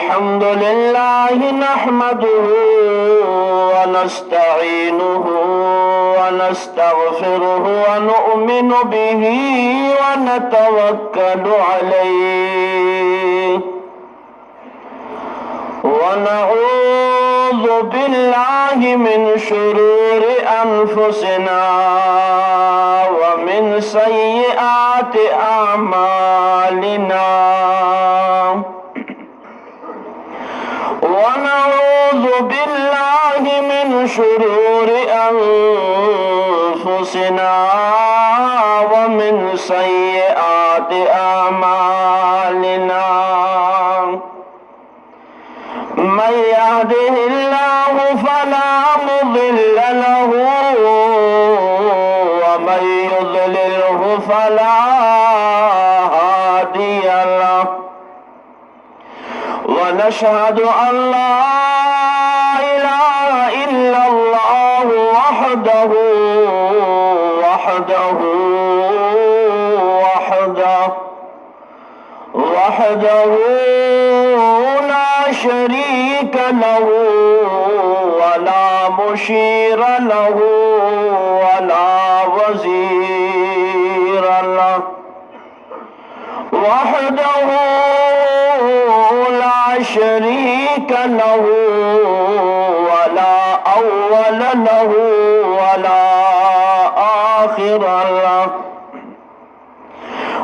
الحمد لله نحمده ونستعينه ونستغفره ونؤمن به ونتوكل عليه ونعوذ بالله من شرور أنفسنا ومن سيئات أعمالنا ونعوذ بالله من شرور أنفسنا ومن سيئات أعمالنا من يهده الله فلا مضل له ومن يضلله فلا هادي له ونشهد أن لا إله إلا الله وحده لا شريك له ولا مشير له ولا وزير له وحده لا شريك له ولا أول له ولا آخر له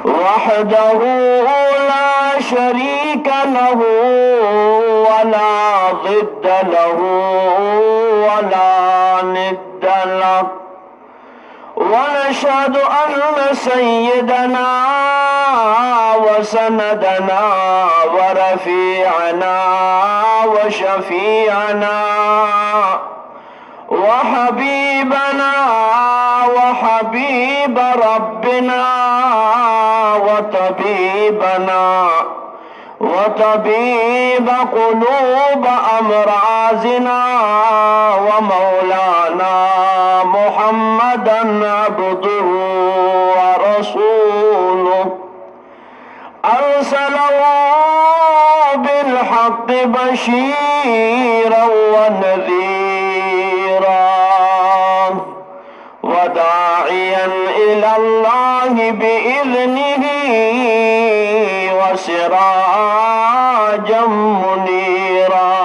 وحده لا شريك له ولا ضد له ولا ند له ونشهد أن سيدنا وسندنا ورفيعنا وشفيعنا وحبيبنا وحبيب ربنا وطبيب قلوب أمراضنا ومولانا محمدا عبده ورسوله أرسله بالحق بشيرا ونذيرا وداعيا إلى الله بإذنه وسراجا منيرا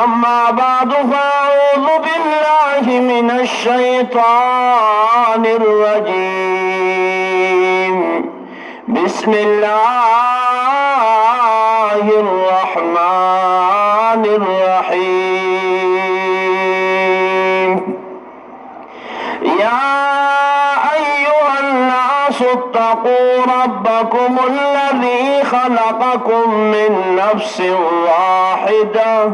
أما بعد فأعوذ بالله من الشيطان الرجيم بسم الله الرحمن الرحيم يا أيها الناس اتقوا ربكم الذي خلقكم من نفس واحدة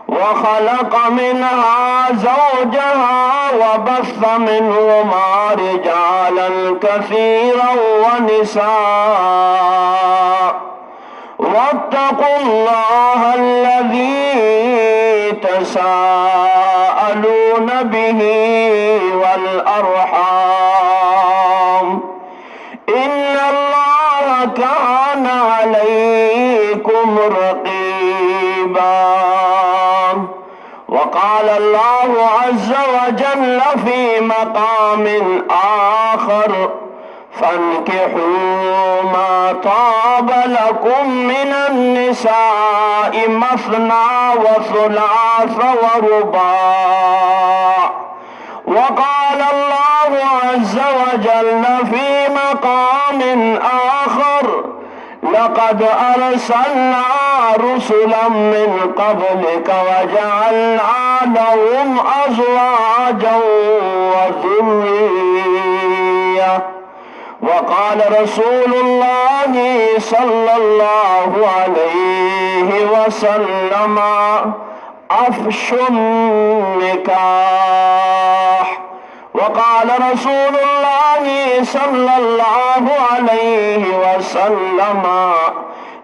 وخلق منها زوجها وبث منهما رجالا كثيرا ونساء واتقوا الله الذي تساءلون به والأرحام إن الله كان عليكم رقيبا وقال الله عز وجل في مقام آخر فانكحوا ما طاب لكم من النساء مثنى وثلاث ورباع وقال الله عز وجل في مقام آخر لقد أرسلنا رسلا من قبلك وجعلنا لهم أزواجا وذرية وقال رسول الله صلى الله عليه وسلم أفشوا النكاح وقال رسول الله صلى الله عليه وسلم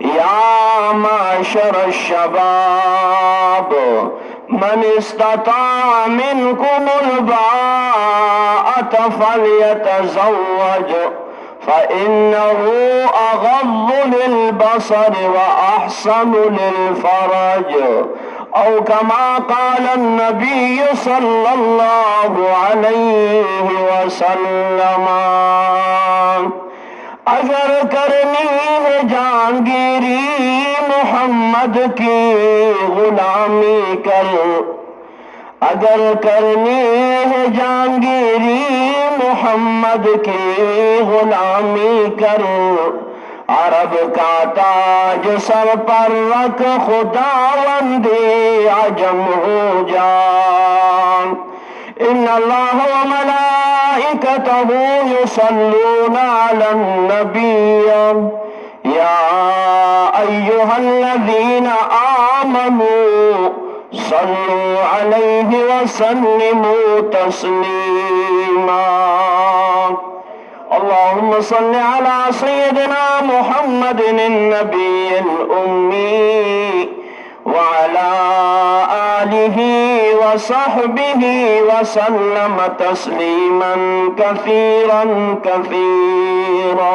يا معشر الشباب من استطاع منكم الباءة فليتزوج فإنه أغض للبصر وأحسن للفرج أو كما قال النبي صلى الله عليه وسلم. अगर करनी है जहांगीरी मोहम्मद की गुलामी कर, अगर करनी है जहांगीरी मोहम्मद की गुलामी कर, अरब का ताज सर पर रख खुदावंदे अजम हो जान। इन्न अल्लाह व मलाइकतहु युसल्लूना अलन नबी या अय्युहल्लज़ीना आमनू सल्लू अलैहि व सल्लिमू तस्लीमा। अल्लाहुम्म सल्लि अला सय्यिदिना मुहम्मदिन नबिय्यिल उम्मी व अला आलिहि व सहबिहि व सल्लम तस्लीमन कसीरन कसीरा।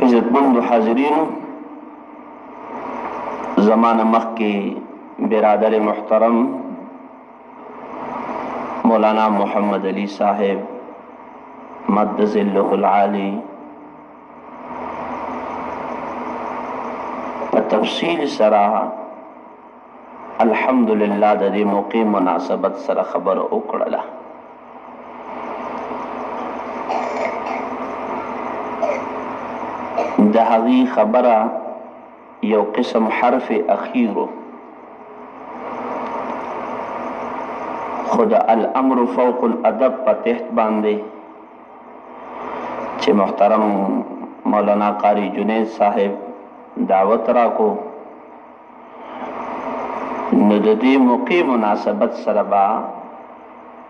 इज्जतमंद हाज़रीन, ज़माना मक्की बिरादर मुहतरम मौलाना मोहम्मद अली साहेब मद्दज़िल्लहुल आली तफसील सरा अल्हम्दुलिल्लाह द दे मौके मुनासबत सरा खबर उकड़ला। दहगी खबरा यो किस्म हर्फ अखीरो खुद अल अम्र फौकुल अदब पर तहत बांधे चे मोहतरम मौलाना कारी जुनैद साहेब दावत राको नददी मुकी मुनासबत सरबा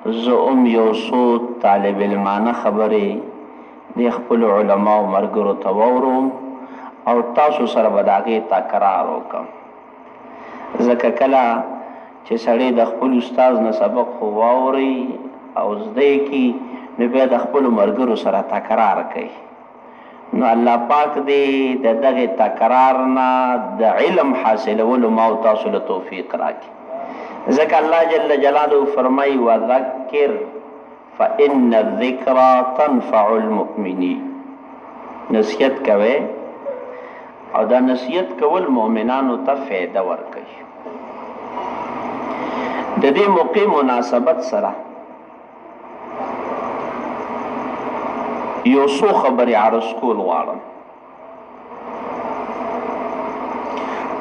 ज़ुम योसो तालिब इल्माना खबरे देखपुल उलमा मरगरो तवरो और तासु सरबदागे तकरार होकम। ज़का कला चे सड़े दखपुल उस्ताज न सबक खुवावरी और ज़दे की नबे दखपुल मरगरो सरा तकरार कई न अल्लाह पाक दे दगे तकरार ना द इल्म हासिल वलु माउता सुल तौफीक राकी। ज़का अल्लाह जल्ल जलालहु फरमाई व ज़क्किर फ़इन्न ज़िक्रा तनफ़उल मुमिनीन। नसीहत कवे और दा नसीहत कवल मोमिनानो ता फ़ायदा वर्कई। ददे मौके मुनासबत सरा यो सो खबर आरज़ कोल वारम।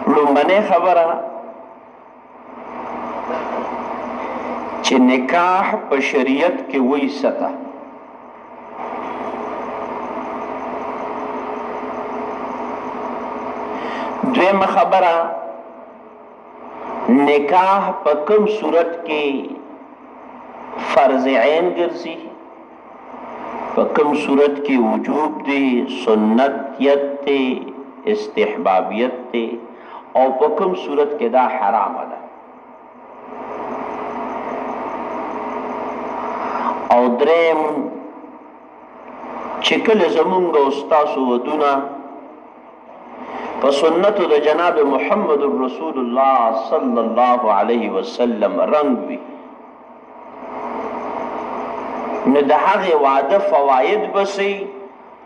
लुम्बने खबरा चे निकाह पर शरीयत के वही सता। द्वेम खबरा निकाह पर कम सूरत के फर्ज ऐन गिरजी, पर कम सूरत की वजूब दे, सुन्नतियत दे, इस्तिहबाबियत दे और पर कम सूरत के दा हराम अदा। और द्रेम चिकल ज़मुंगा उस्तासु वदुना पर सुन्नत द जनाब मुहम्मद रसूलुल्लाह सल्लल्लाहु अलैहि वसल्लम रंग भी न दहागे वादा फवायद बसी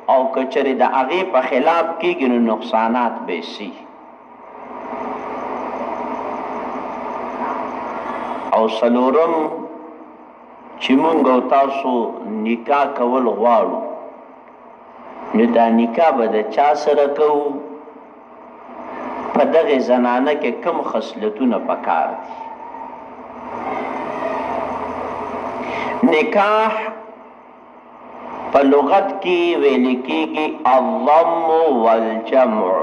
और कचरे दहागे पर खिलाफ की गिन नुकसानात बेसी। और सलोरम चिमुंगा तासु निकाह कवल गवाड़ू न दा निकाह बद चा सर कऊ पदगे जनाना के कम खसलतुन पकार दी। निकाह पर लुगत की वेलिकी की अज़्ज़म वल जम्अ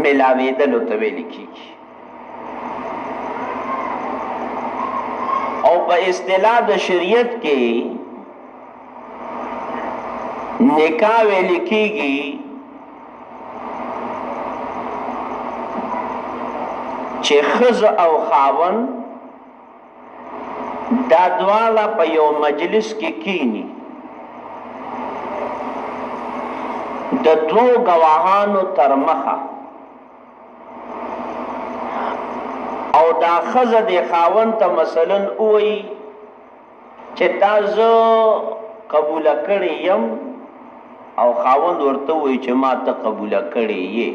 मिलावेदल वेलिकी की और पर इस्तिलाह द शरीयत के निकाह वेलिकी की चे खज़ और खावन دا دواړه په یو مجلس کې کینی، د دوو گواهانو تر مخه، او دا ښځه د خاوند ته مثلا ووایي چې تا زه قبوله کړې یم، او خاوند ورته ووایي چې ما ته قبوله کړې یې.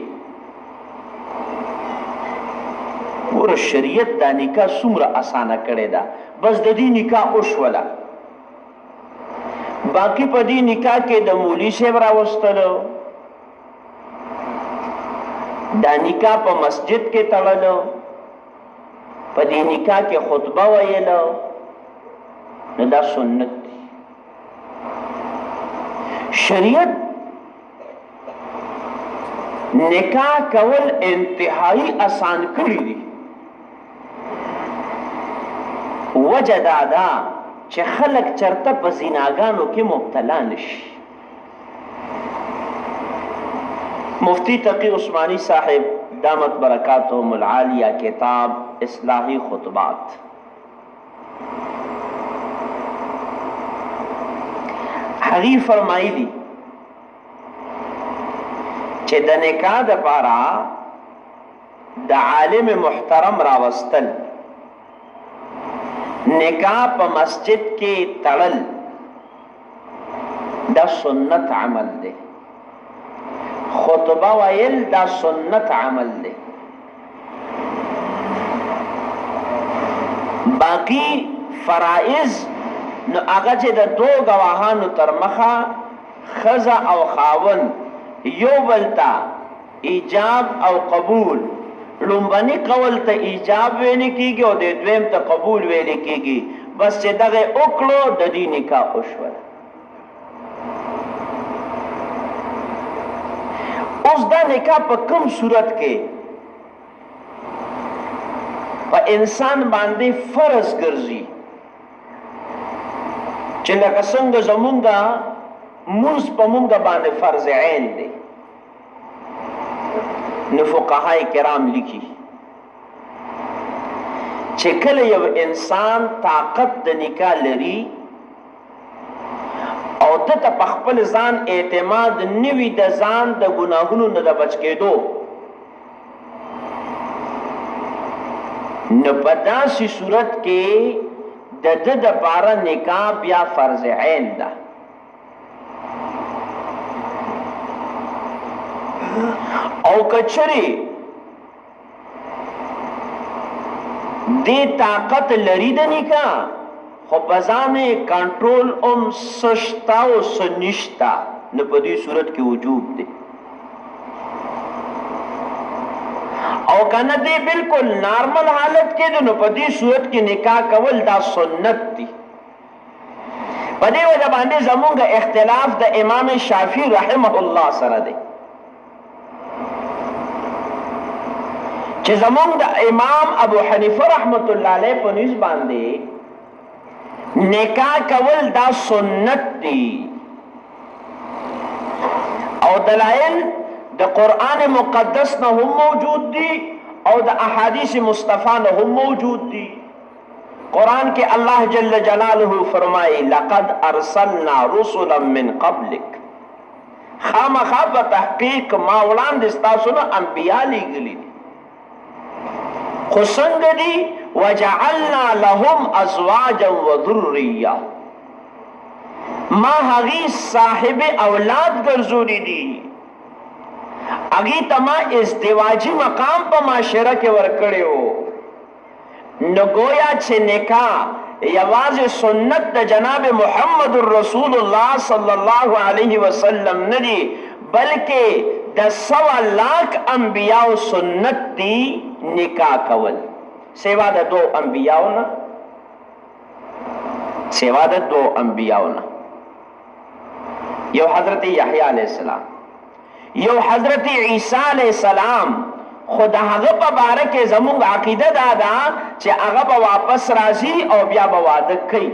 ګوره شریعت دا نکاح څومره اسانه کړې ده، بس د دې نکاح وشوله. باقی په دې نکاح کې د مولوي صاحب راوستلو، دا نکاح په مسجد کې تړلو، په دې نکاح کې خطبه ویلو، نو دا سنت دی. شریعت نکاح کول انتهایی آسان کړی دی. وجه دا ده چې خلک چرته په زناګانو کې مبتلا نشي. مفتی تقی عثمانی صاحب دامت برکاتهم العالیہ کتاب اصلاحی خطبات، هغې فرمایي دي چې د نکاح دپاره د عالم محترم راوستل، نکاح په مسجد کې تړل، دا سنت عمل دی. خطبه ویل دا سنت عمل دی. باقی فرائض نو هغه چې د دوه گواهانو تر مخه ښځه او خاوند یو بل ته ایجاب او قبول، لومبني قول ته ایجاب ویل کیږي او د دویم ته قبول ویل کیږي. بس چې دغه وکړو د دې نکاح وشوله. اوس دا نکاح په کوم صورت کې په انسان باندې فرض ګرځي، چې لکه څنګه زمونږه مونځ په مونږه باندې فرض عین دی. نو فقهای کرام لیکي چې کله یو انسان طاقت د نکاح لري او دته په خپل ځان اعتماد نوي د ځان د ګناهونو نه د بچ کېدو، نو په داسې صورت کې د ده دپاره نکاح بیا فرض عین ده. او کچری دې طاقت لري د نکاح، خو په ځان کنټرول هم سشتا او سنشتا، نو په دې صورت کې وجوب دی. او کنه دې بالکل نارمل حالت کې دی، نو په دې صورت کې نکاح کول دا سنت دی. په دې وجه باندې زمونږ اختلاف د امام شافعي رحمه الله سره دی، چې زمونږ د امام ابو حنیفه رحمت الله علیه په نسبت باندې نکاح کول دا سنت دی. او دلائل د قرآن مقدس نه هم موجود دي او د احادیث مصطفی نه هم موجود دي. قرآن کې الله جل جلاله فرمایي لقد ارسلنا رسلا من قبلک، خامخا په تحقیق ما وړاندې ستاسو نه انبیا لیږلي دي. خو څنګه دي؟ وجعلنا لهم ازواجا وذريه، ما هغې صاحب اولاد ګرځولي دي، هغې ته ما ازدواجي مقام په معاشره کې ورکړی و. نو گویا چې نکاح یوازې سنت د جناب محمد رسول الله صلی الله علیه وسلم نه دی، بلکې د 100 لاک انبیاء سنت دی نکاح کول، سوا د 2 انبیاء نه، سوا د 2 انبیاء نه. یو حضرت یحیی علیہ السلام، یو حضرت عیسی علیہ السلام. خود هغه په باره کې زموږ عقیده دا ده چې هغه به واپس راځي او بیا به واده کوي.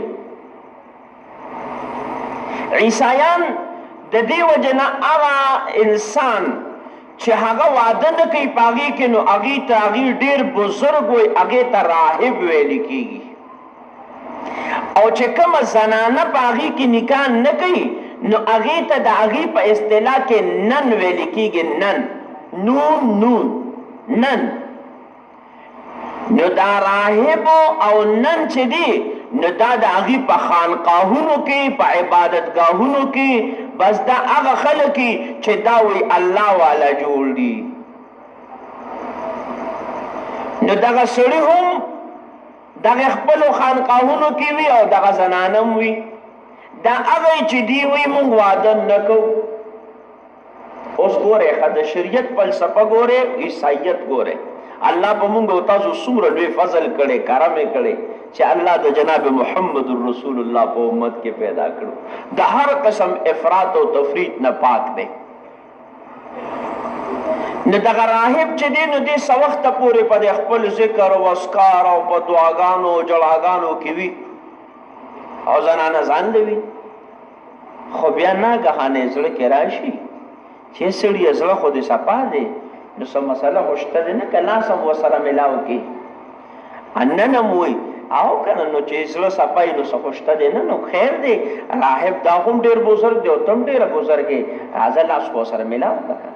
عیسایان د دې وجه نه هغه انسان چې هغه واده نه کوي په هغې کې، نو هغې ته هغې ډېر بزرګ وي، هغې ته راهب ویل کېږي. او چې کوم زنانه په هغې کې نکاح نه کوي نو هغې ته د هغې په اصطلاح کې نن ویل کېږي، نن، نون نن. نو دا راهبو او نن چې دی نو دا د هغې په خانقاهونو کې په عبادتګاهونو کې بس دا هغه خلک چې دا وی الله والا جوړ دي. نو دغه سړي هم دغه خپلو خانقاهونو کې وي او دغه زنانم وي. دا هغه چې دی وی مونږ واده نه کوو. اوس ګورئ ښه د شریعت فلسفه ګورئ، عیسایت ګورئ. الله په مونږ او تاسو څومره لوی فضل کړی، کرم یې کړی چې الله د جناب محمد رسول الله په امت کې پیدا کړو. د هر قسم افراط او تفریط نه پاک دی. نو دغه راهب چې دی نو دې څه وخته پورې په د خپل ذکر او اذکار او په دعاګانو او جړاګانو کې وي او زنانه ځان دی وي. خو بیا ناګهانه زړه کې راشي چې سړي زړه خو دې صفا دی نو څه مسله خو شته دی نه که لاس هم ورسره میلاو کړي اننم وایي او کنه نو چې زړه صفا وي نو څه خو شته دی نه نو خیر دی. راهب دا هم ډېر بزرګ دی او ته هم ډېره بزرګ یې، راځه لاس خو ورسره میلاو کړه.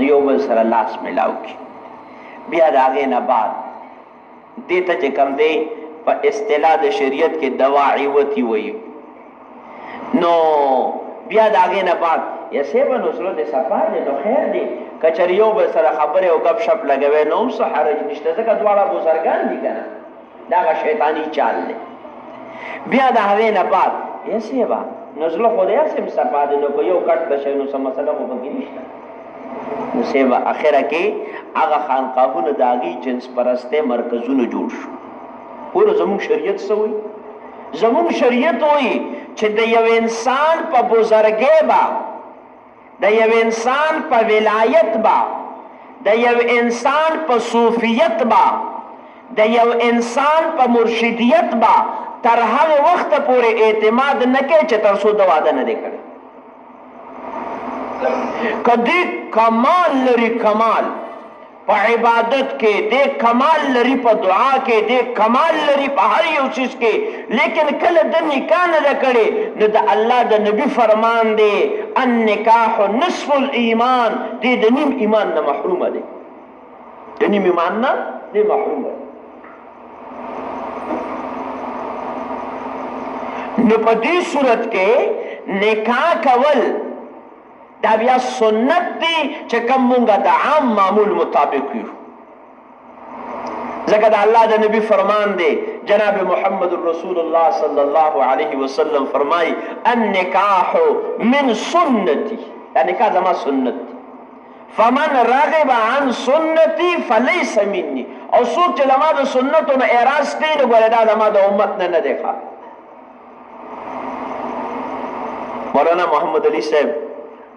یو بل سره لاس میلاو کړي. بیا د هغې نه بعد دې ته چې کوم دی په اصطلاح د شریعت کې دواعیوتي وایي. نو بیا د هغې نه بعد یا صیبه نو زړه دې صفا دی نو خیر دی که چېرې یو بل سره خبرې او ګپ شپ لګوی نو هم څه حرج نشته ځکه دواړه بزرګان دي که نه. دا هغه شیطاني چال دی. بیا د هغې نه بعد یا صیبه نو زړه خو دی هسې هم صفا دی نو که یو کټ ته شی نو څه مسله خو پکې نشته. نو صیبه اخره کې هغه خانقاهونه د هغې جنس پرستۍ مرکزونه جوړ شو. ګوره زموږ شریعت څه وایي؟ زموږ شریعت وایي چې د یو انسان په بزرګۍ به، د یو انسان په ولایت به، د یو انسان په صوفیت به، د یو انسان په مرشدیت به تر هغه وخته پورې اعتماد نه کوي چې تر څو د واده نه دی کړی. که دې کمال لري، کمال په عبادت کې، دې کمال لري په دعا کې، دې کمال لري په هر یو چیز کې، لیکن کله د نکاح نه ده کړې نو د الله د نبي فرمان دی النکاح نصف الایمان. دې د نیم ایمان نه محرومه دی، د نیم ایمان نه دې محرومه دی. نو په دې صورت کې نکاح کول دا بیا سنت دی چې کوم مونږه د عام معمول مطابق یو. ځکه د الله د نبی فرمان دی جناب محمد رسول الله صلی الله علیه وسلم فرمای النکاح من سنتی، دا نکاح زما سنت دی. فمن رغب عن سنتی فلیس منی، او څوک چې زما د سنتو نه اعراض کوي نو ګوره دا زما د امت نه نه دی. مولانا محمد علی صاحب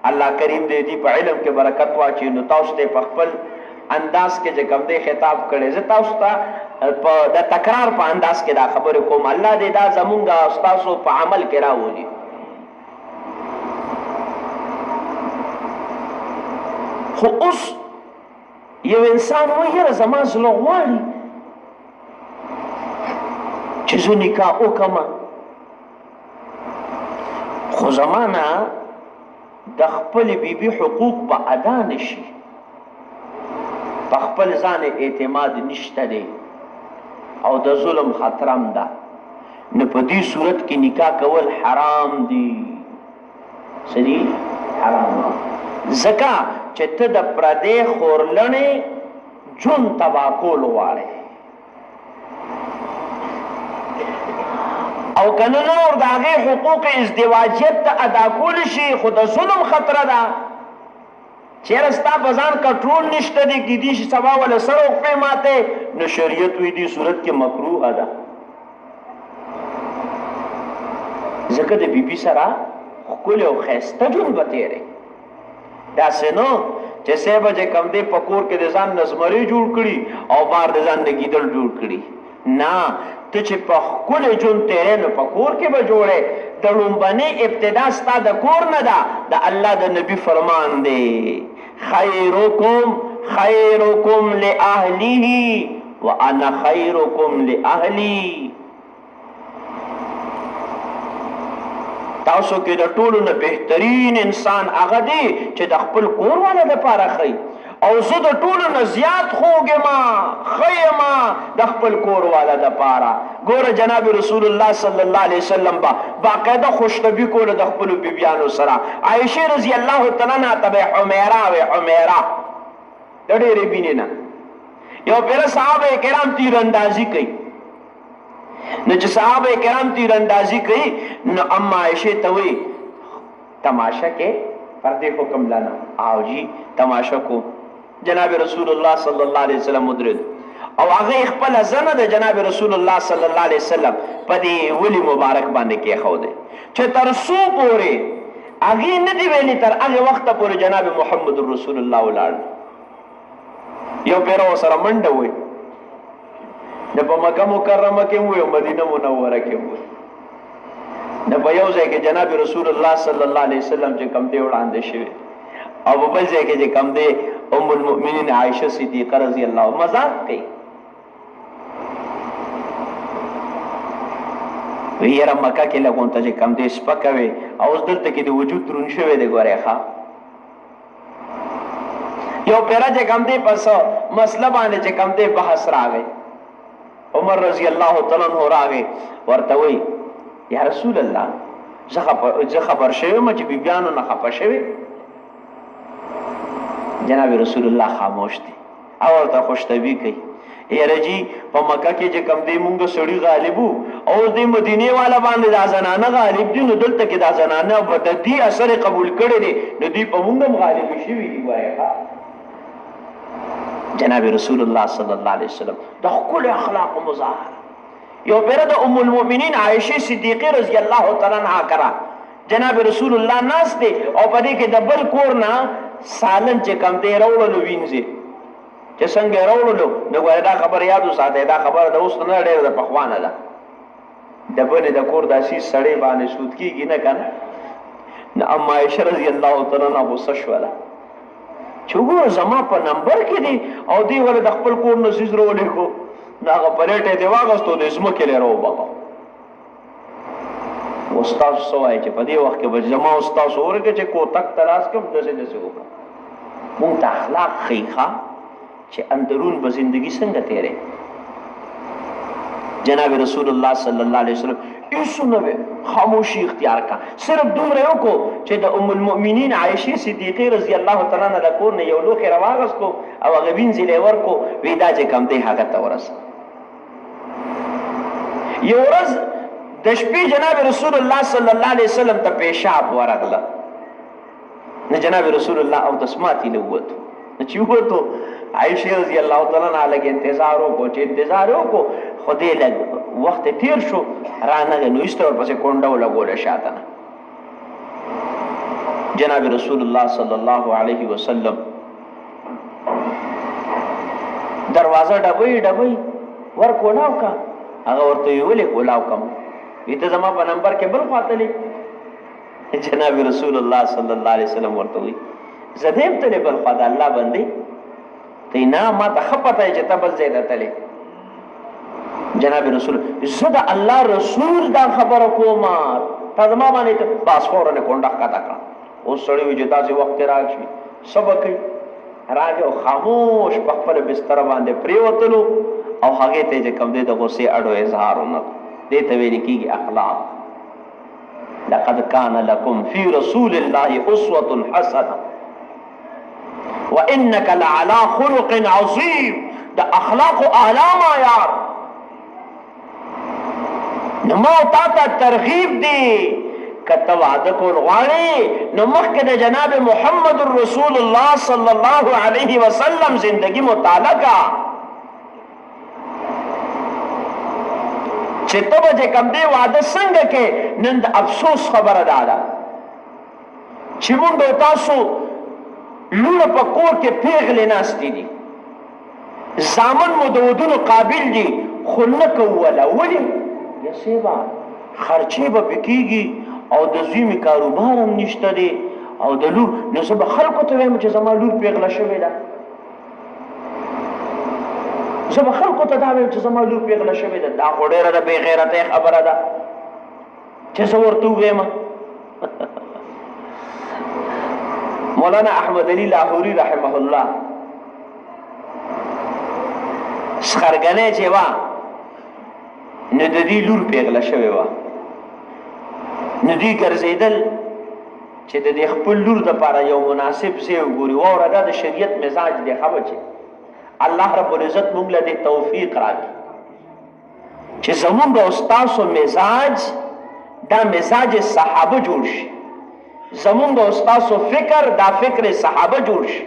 الله کریم دې دې په علم کې برکت واچي نو تاسو ته په خپل انداز کې چې کوم دی خطاب کړی زه تاسو ته په د تکرار په انداز کې دا خبرې کوم. الله دې دا زمونږ تاسو په عمل کې راولي. خو اوس یو انسان وایي یاره زما زړه غواړي چې زه نکاح وکړم، خو زما نه د خپل بیبي حقوق به ادا نشي، په خپل ځان اعتماد نشته دی او د ظلم خطرم ده. نو په دې صورت کې نکاح کول حرام دي. څه دي؟ حرام دي. ځکه چې ته د پردې خورلنې ژوند تباه کول غواړې او کنه نور د هغې حقوق ازدواجیت ته ادا کول شي، خو د ظلم خطره ده. چېرې ستا په ځان کنټرول نشته دی، کیدای شي سبا وله سر وقفې ماتې، نو شریعت وایي دې صورت کې مکروه ده. ځکه د بیبي سره ښکلی او ښایسته ژوند به تېری. داسې نو چې صاحبه چې کوم دی په کور کې د ځان نه زمرۍ جوړ کړي او بار د ځان د ګیدړ جوړ کړي. نه، ته چې په ښکلی ژوند تېری نو په کور کې به جوړې. د لومبنۍ ابتدا ستا د کور نه ده، د الله د نبي فرمان دی خیرکم خیرکم لأهله وانا خیرکم لأهلی. تاسو کې د ټولو نه بهترین انسان هغه دی چې د خپل کور والا دپاره ښي او زه د ټولو نه زیات خوږ یما ښه یما د خپل کور والا دپاره. ګوره جناب رسول الله صلی الله علیه وسلم به باقاعده خوشطبي کوله د خپلو بیبیانو سره. عایشې رضی الله تعالی عنها ته به حمیره وې، حمیره د ډېرې مینې نه. یو پېره صحابه کرام تیراندازي کوي، نو چې صحابه کرام تیراندازي کوي نو اما عائشې ته وایي تماشا کې پردې حکم لانا او جی تماشا کو. جناب رسول الله صلی الله علیه وسلم مدرد او هغه خپل ځنه د جناب رسول الله صلی الله علیه وسلم په دې ولی مبارک باندې کې خو ده چې تر څو پورې هغه نه دی ویلي تر هغه وخت پورې جناب محمد رسول الله ولاړ. یو پیرو سره منډه وي د په مکه مکرمه کې وي او مدینه منوره کې وي د په یو ځای کې جناب رسول الله صلی الله علیه وسلم چې کم دی وړاندې شوی او په بل ځای کې چې کم دی ام المؤمنین عائشه صدیقه رضی الله مذاق کوي. ویره مکه کې لګون ته چې کم دی سپکوي او اوس دلته کې د وجود درون شوی دی. ګورې ښه یو پیرا چې کم دی پس مسله باندې چې کم دی بحث راغی. عمر رضی الله تعالی عنہ راغی ورته وی یا رسول الله زه خبر شوم چې بیبیانو نه خپه شوی. جناب رسول الله خاموش دي او ورته خوشطبي کوي. یاره جی په مکه کې چې کم دی مونږ سړي غالبو او د مدینه والا باندې دا زنانه غالب دي، نو دلته کې دا زنانه په دې اثر قبول کړي دي نو دوی په مونږ هم غالب شوي دي. وایي جناب رسول الله صلی الله علیه وسلم د خپل اخلاق مظاهره. یو پیر د ام المؤمنین عائشه صدیقه رضی الله تعالی عنها کرا جناب رسول الله ناس دي او په دې کې د بل کور نه سالن چې کم دی راوړلو وینځي چې څنګه راوړلو نو ګوره دا خبر یادو ساته. دا خبره د اوس نه ډېره د پخوانه ده. د بل د کور داسې سړی باندې سود کېږي نه کنه. نو اما عائشه رضی الله تعالی عنها غصه شوله چې وګوره زما په نمبر کې دی او دی ولې د خپل کور نه څیز راوړی کو نو هغه پلیټ یې دې واغستو د ځمکې لی راوبغه. استاد څه وایي چې په دې وخت کې به زما استاد ورکړي چې کوتک ته لاس کړم داسې داسې وکړه. مونږ ته اخلاق ښیي چې اندرون به زندگی څنګه تیرې. جناب رسول الله صلی الله علیه وسلم ایسو نوے خاموشی اختیار کا صرف دومره یو کو چې د ام المؤمنین عائشه صدیقه رضی الله تعالی عنها د کور نه یو لوخي راواغستو او غوین زیلې ورکو وېدا چې کم دی هغه ته ورس. یو ورځ د شپې جناب رسول الله صلی الله علیه وسلم ته پیشاب ورغله. نه جناب رسول الله او تسماتی لوت چې وته عائشه رضی الله تعالی عنها لګ انتظار وکړو چې انتظار وکړو خو دې لګ وخت تیر شو رانه نو ایستور پسې کونډه ولګول شاته. جناب رسول الله صلی الله علیه وسلم دروازه ډبوي ور کولاو کا هغه ورته ویلې کولاو کم ایته زما په نمبر کې بل خاطلې. جناب رسول الله صلی الله علیه وسلم ورته وی زدیم ته بل خدای الله باندې تینا ما ته خپته چې تبل زیاده تلې. جناب رسول زدا الله رسول دا خبر کوما تا زما باندې باس فورن کونډه کاته کا او سړی وی چې تاسو وخت راشي سبق راځو خاموش په خپل بستر باندې پریوتلو او هغه ته چې کم دې د غصې اړو اظهار ونه دې ته ویل کیږي اخلاق. لقد كان لكم في رسول الله اسوه حسنه وانك لعلى خلق عظيم. دا اخلاق اعلام یار نمو تا ته ترغیب دی کته وعده کول غواړي نو مخکې د جناب محمد رسول الله صلی الله علیه وسلم زندگی متعلقه چې ته به کم دی وعده څنګه کې. نن د افسوس خبره ده چې موږ تاسو لوړ په کور کې پیغلې ناستې دي زامن مو د ودونو قابل دي خو نه کوله ولې یا سیبا خرچې به پکېږي او د زوی مې کاروبار هم نشته دی او د لور نو زه به خلکو ته وایم چې زما لور پیغله شوې ده. زه به خلکو ته دا وایم چې زما لور پیغله شوې ده. دا خو ډېره د بې غیرتۍ خبره ده چې زه ورته ووایم مولانا احمد علی لاهوری رحمه الله سخرګنې چې وا نو د دې لور پیغله شوی وا نو دوی ګرځېدل چې د دې خپل لور دپاره یو مناسب ځای وګوري واوره دا د شریعت مزاج دی ښه بچې الله رب العزت موږ له دې توفیق راکړي چې زمونږ او ستاسو مزاج دا مزاج صحابه جوړ شي زمونږ او ستاسو فکر دا فکر صحابه جوړ شي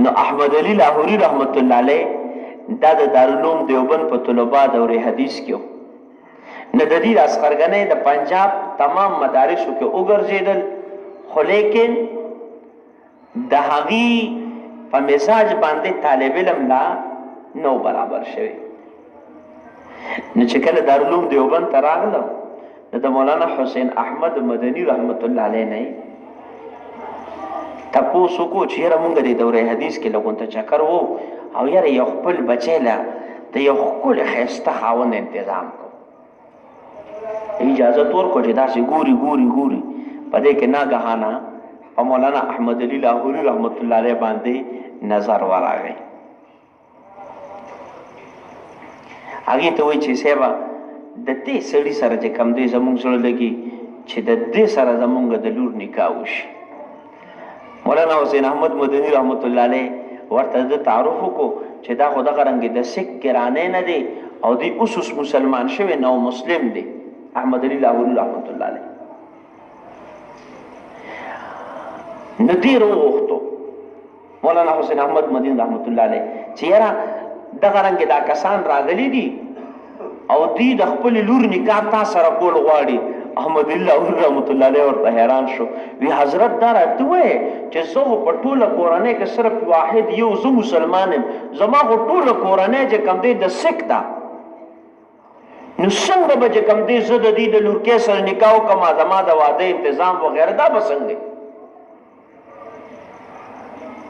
نو احمد علی لاهوری رحمت الله علیه دا د دارالعلوم دیوبند په طلبا دورې حدیث کې نه د دې اسخرګنې د پنجاب تمام مدارسو کې وګرځیدل خو لیکن د هغې په مزاج باندې طالب علم لا نو برابر شوی نو چې کله دارالعلوم دیوبند ته راغلم د مولانا حسین احمد مدني رحمت الله علیه نه تپوسو کو چې یاره مونږ د دورې حدیث کې لږونته چکر وو او یاره یو خپل بچی له د یو ښکلي ښایسته خاوند انتظام کو اجازت ورکړو چې داسې ګوري په دې کې ناګهانه په مولانا احمد علی لاهوري رحمت الله علیه باندې نظر ورغی هغې ته وایي چې صاحبه د دې سړي سره چې کوم دی زمونږ زړه لګي چې د دې سره زمونږ د لور نکاح وشي مولانا حسین احمد مدني رحمت الله علیه ورته د تعارف وکړو چې دا خو دغه رنګې د سک کرانې نه دی او دی اوس مسلمان شوی نو مسلم دی احمد علی لاهوري رحمت الله علیه نو دی روغتو مولانا حسین احمد مدني رحمت الله علیه چې یاره دغه رنګې دا کسان راغلي دي او دی د خپل لور نکاح تا سره کول غواړي احمد الله رحمت الله علیه ورته حیران شو وی حضرت دا راته وایي چې زه په ټوله کورنۍ کې صرف واحد یو زه مسلمان یم زما خو ټوله کورنۍ چې کوم دی د سک ده نو څنګه به چې کوم دی زه د دې د لورکۍ سره نکاح وکړم زما د واده انتظام وغیره دا به څنګه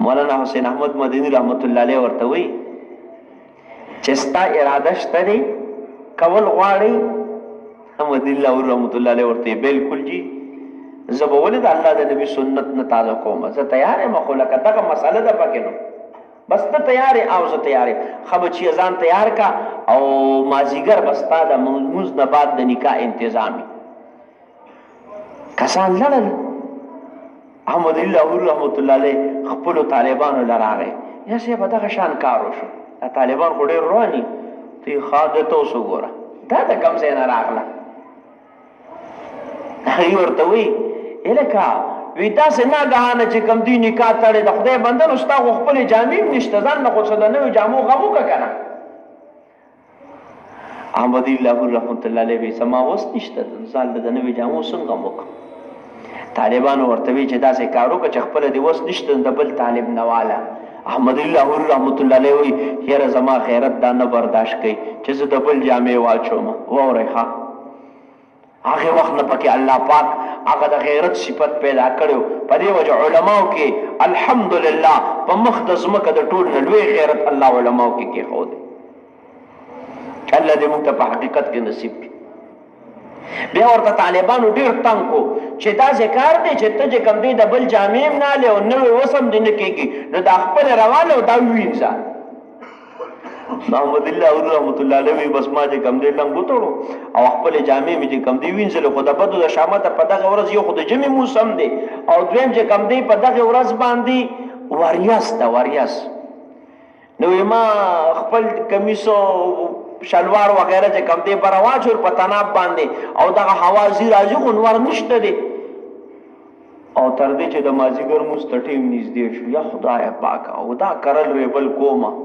مولانا حسین احمد مدني رحمت الله علیه ورته وایي چې ستا اراده شته دی کول غواړئ احمد الله رحمت الله علیه ورته بالکل جی زه به ولې د الله د نبی سنت نه تازه کوم زه تیار یم خو لکه دغه مسله ده پکې نو بس ته تیار یې او زه تیار یم ښه بچیه ځان تیار کا او مازدیګر به ستا د لمونځ نه بعد د نکاح انتظام وي کسان لړل احمد الله رحمت الله علیه خپلو طالبانو له راغی یا صاحبه دغه شان کار وشو دا طالبان خو ډېر رواني ته یې ښه ده ته اوس وګوره دا د کوم ځای نه راغله هغې ورته وایي هلکه وی داسې ناګهانه چې کوم دوی نکاح تړې د خدای بنده نو ستا خو خپلې جامې هم نشته ځان نه خو څه د نویو جامو غم وکړه که نه احمد الله رحمت الله علیه وایي زما اوس نشته ځان د نویو جامو څنګه هم وکړم طالبانو ورته وایي چې داسې کار وکړه چې خپله دې اوس نشته د بل طالب نه واله احمد الله رحمت الله علیه وایي یاره زما غیرت دا نه برداشت کوي چې زه د بل جامې واچوم واورئ ښه هغه وخت نه پکې الله پاک هغه د غیرت صفت پیدا کړو په دې وجه علماو کې الحمدلله په مخ د ځمکه د ټول نه لوی غیرت الله علماو کې کېښود الله دې موږ ته په حقیقت کې نصیب کړي بیا ورته طالبانو ډېر تنګ کو چې دا کار دی چې ته چې کوم دی د بل جامې هم نه هلې او نوی اوس هم دې نه کېږي نو دا خپلې روانه او دا ووینځه محمد الله رحمت الله علیه بس ما چې کوم دی لنګ وتړو او خپلې جامې مې چې کوم دی وینځلې خو د بدو د شامته په دغه ورځ یو خو د ژمي موسم دی او دویم چې کوم دی په دغه ورځ باندې وریاس ده وریاس نو ما خپل کمیسو شلوار وغیره چې کوم دی به رواچور په تناب باندې او دغه هوا ځي راځي خو نور نشته دی او تر دې چې د مازدیګر مونځ ته ټیم نږدې شو یا خدایه پاکه او دا کرل ریبل کومه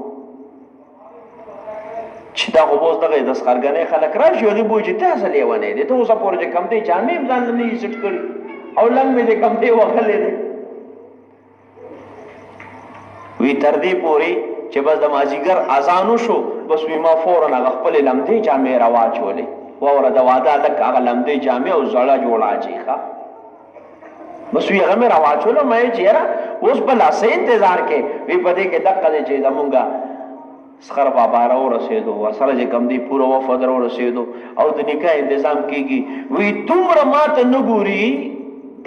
چې دا خو اوس دغه دسترخوانۍ خلک راشي هغې به وایي چې ته اصل لیونی دی ته اوسه پورې چې کوم دی جامې هم ځان له نه سټ کړي او لنګ مې د کوم دی وهلی دی وی تر دې پورې چې بس د مازدیګر اذان وشو بس وی ما فورا هغه خپلې لمدې جامې راواچولې واوره د واده هلک هغه لمدې جامې او زړه جوړه اچي ښه بس وی هغه مې راواچوله ما یې چې یاره اوس به لا څه انتظار کې وی په دې کې دقه دی چې زمونږ سخر بابا را ورسېدو ورسره چې کوم دی پوره وفد را ورسېدو او د نکاح تنظیم کیږي وی دومره ماته نه ګوري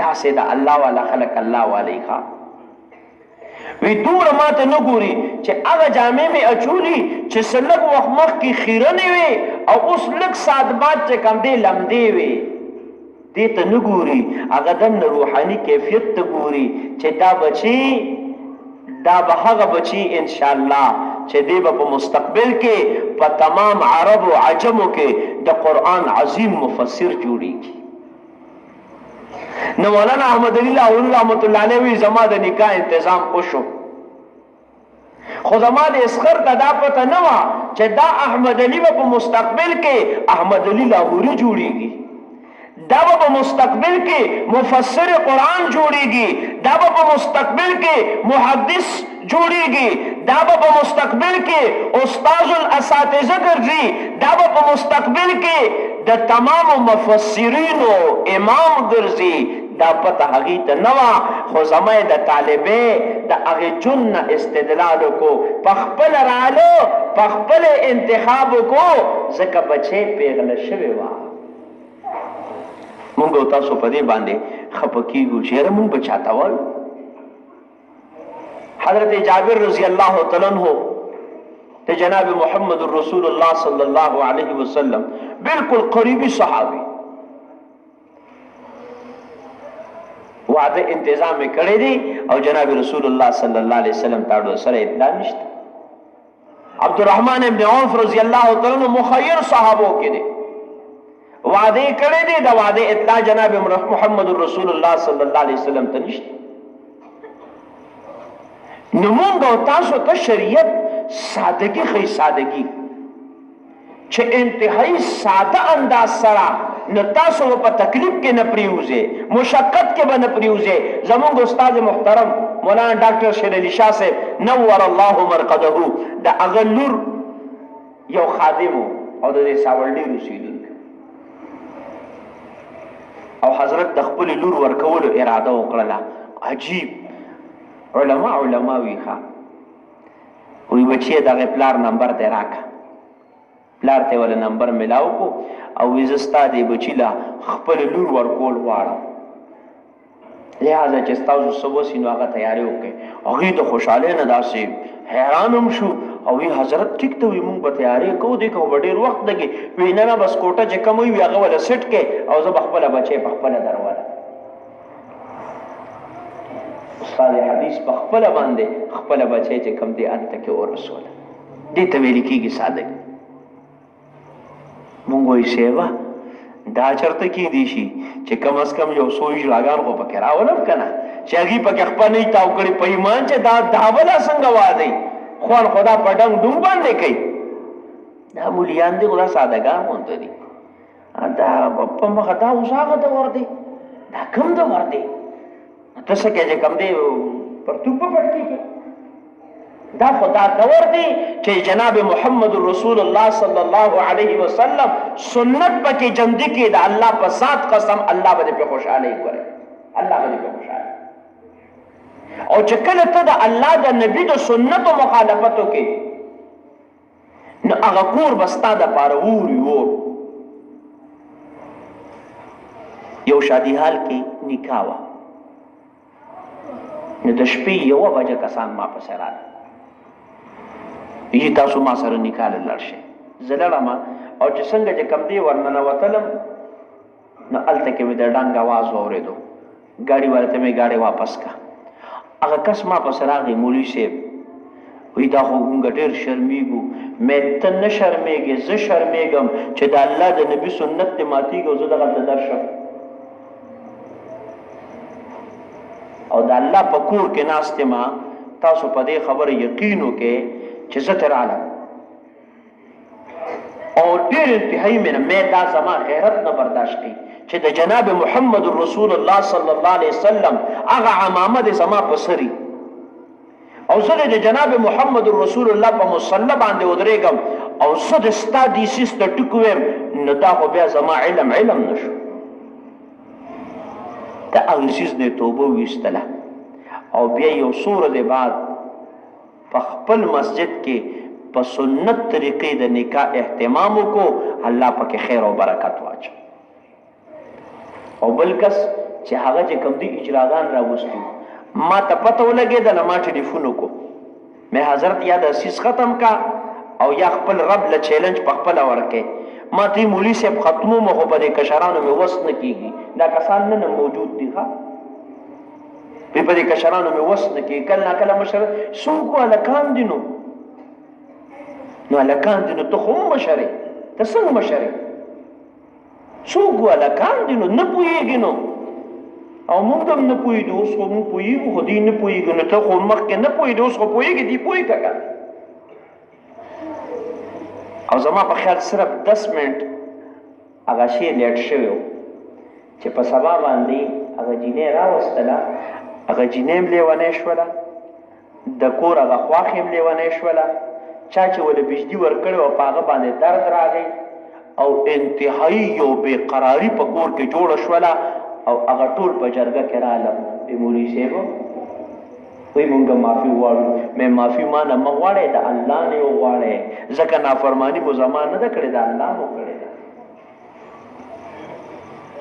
داسې د الله والا خلق الله والی ښه وی دومره ماته نه ګوري چې هغه جامې مې اچولي چې څه لږ وخت مخکې خیرنې وي او اوس لږ ساعت بعد چې کوم دی لمدې وي دې ته نه ګوري هغه دننه روحاني کیفیت ته ګوري چې دا بچي دا به هغه بچي انشاءالله چې دی به په مستقبل کې په تمام عرب او عجمو کې د قرآن عظیم مفسر جوړیږي. نو مولانا احمد علی لاهوری رحمت الله علیه وی زما د نکاح تنظیم وشو خو زما د اسخر ته دا پته نه وه چې دا احمد علی به په مستقبل کې احمد علی لاهوری جوړیږي دا په مستقبل کې مفسر قرآن جوړیږي دا په مستقبل کې محدث جوړیږي دا په مستقبل کې استاد الاساتذه ګرځي دا په مستقبل کې د تمام مفسرینو امام ګرځي دا پته هغې ته نه وه خو زما د طالبې د هغې جون نه استدلال وکړو په خپله رالو په خپله انتخاب وکړو ځکه بچی پیغله شوې وه مونږ او تاسو په دې باندې خفه کېږو چې یاره مونږ به چاته وایو حضرت جابر رضی الله تعالی عنہ ته جناب محمد رسول الله صلی الله علیه وسلم بالکل قریبی صحابی وعده انتظام کړی دی او جناب رسول الله صلی الله علیه وسلم تاړو سره اطلاع نشته عبدالرحمن ابن عوف رضی الله تعالی عنہ مخیر صحابو کې دی وعده کړی دی دا وعده اطلاع جناب محمد رسول الله صلی الله علیه وسلم ته نشته نو مونږ او تاسو ته شریعت سادگی خی سادگی چې انتهایی ساده انداز سره نو تاسو په تکلیف کې نه پریوزه مشقت کې به نه پریوزه زمونږ استاد محترم مولانا ډاکټر شیر علي شاه صاحب نور الله مرقده د هغه لور یو خادم او د ساولډي رسیدونکو او حضرت د خپل لور ورکولو اراده وکړه عجیب علما وی ښه وی بچی دغه پلار نمبر دی راکا پلار ته ول نمبر ملاو کو او وزستا دی بچی لا خپل لور ورکول واړه لہذا چې تاسو سبو سينو هغه تیاری وکړي هغه د خوشاله نه داسې حیرانم شو او وی حضرت ټیک ته وی مونږ په تیاری کو دي کو ډېر وخت لګي وینا نه بس کوټه چې کوم وی هغه ول سټ کې او زه خپل بچي په خپل دروازه استاد حدیث په خپل باندې خپل بچي چې کم دی انت کې اور رسول دې ته ویل کېږي ساده مونږ وی سیوا دا چرته کې دي شي چې کم از کم یو سوچ لاګان خو پکې راولم کنه چې هغه پکې خپل نه تاو کړی په ایمان چې دا داوله څنګه وادي خوان خدا پډنګ ډنګ باندې کوي دا مولیان دي خدا سادهګان مونږ دي دا په مخه دا وساغه دا ور دي دا کوم دا ور دي تاسو کې چې کم دی پرتوب په پټ کې دا خدا دور دی چې جناب محمد رسول الله صلی الله علیه وسلم سنت پکې جمدی کې دا الله په ذات قسم الله باندې په خوشاله کوي الله باندې په خوشاله او چې کله ته د الله د نبی د سنت مخالفت وکې نو هغه کور بستا د پاره ووري وور یو شادي حال کې نکاح وا نو د شپې یو بجه کسان ما په سره یی تاسو ما سره نکاح لرشه زلړما او چې څنګه چې کم دی ورننه وتلم نو الته کې مې د ډنګ आवाज اوریدو गाड़ी ورته مې गाड़ी واپس کا هغه کس ما په سره غي مولوی صاحب وی دا خو موږ ډېر شرمېږو مې ته نه شرمېږې زه شرمېږم چې د الله د نبی سنت دې ماتېږي او زه دغلته درشم او د الله په کور کې ناست ما تاسو په دې خبره یقین وکړئ چې زه تر عالم او ډېر انتهایی مې دا زما غیرت نه برداشت کړي چې د جناب محمد رسول الله صلی الله علیه وسلم هغه عمامه د زما په سری او زه د جناب محمد رسول الله په مصلی باندې ودرېږم او زه د ستا دې سیس د ټکو ویم نو دا خو بیا زما علم نشو دا هغه سیس نه توبه ویستله او بیا یو څو ورځې بعد په خپل مسجد کې په سنت طریقې د نکاح اهتمام وکړو الله پکې خیر او برکت واچو او بل کس چې هغه چې کوم دي اجراګان راوستي ما ته پته ولګېدله ما ټلیفون وکړو مې حضرت یا د سیس ختم کا او یا خپل رب له چیلنج په خپله ورکې ما ته مولوي صاحب ختمو مو خو په دې کشرانو مې وس نه کېږي دا کسان نن موجود دي ښه په دې کشرانو مې وس نه کېږي کله ناکله مشر څوک هلکان دي نو هلکان دي نو ته خو هم مشرې ته څنګه مشرې څوک هلکان دي نو نه پوهېږي نو او موږ هم نه پوهېږو اوس خو موږ پوهېږو خو دوی نه پوهېږو نو ته خو مخکې نه پوهېږې اوس خو پوهېږې دوی پوهېږه که او زما په خیال صرف 10 منټ هغه شی لیټ شوی و چې په سبا باندې هغه جینۍ راوستله هغه جینۍ هم لیونۍ شوله د کور هغه خواښې هم لیونۍ شوله چا چې ولې بجلي ورکړې وه په هغه باندې درد راغی او انتهایي یو بېقراري په کور کې جوړه شوله او هغه ټول په جرګه کې راغلل مولوي صاحب وی مونږ معافي غواړو مې معافي ما نه مه غواړئ د الله نه یې وغواړئ ځکه نافرماني مو زما نه ده کړې ده الله مو کړې ده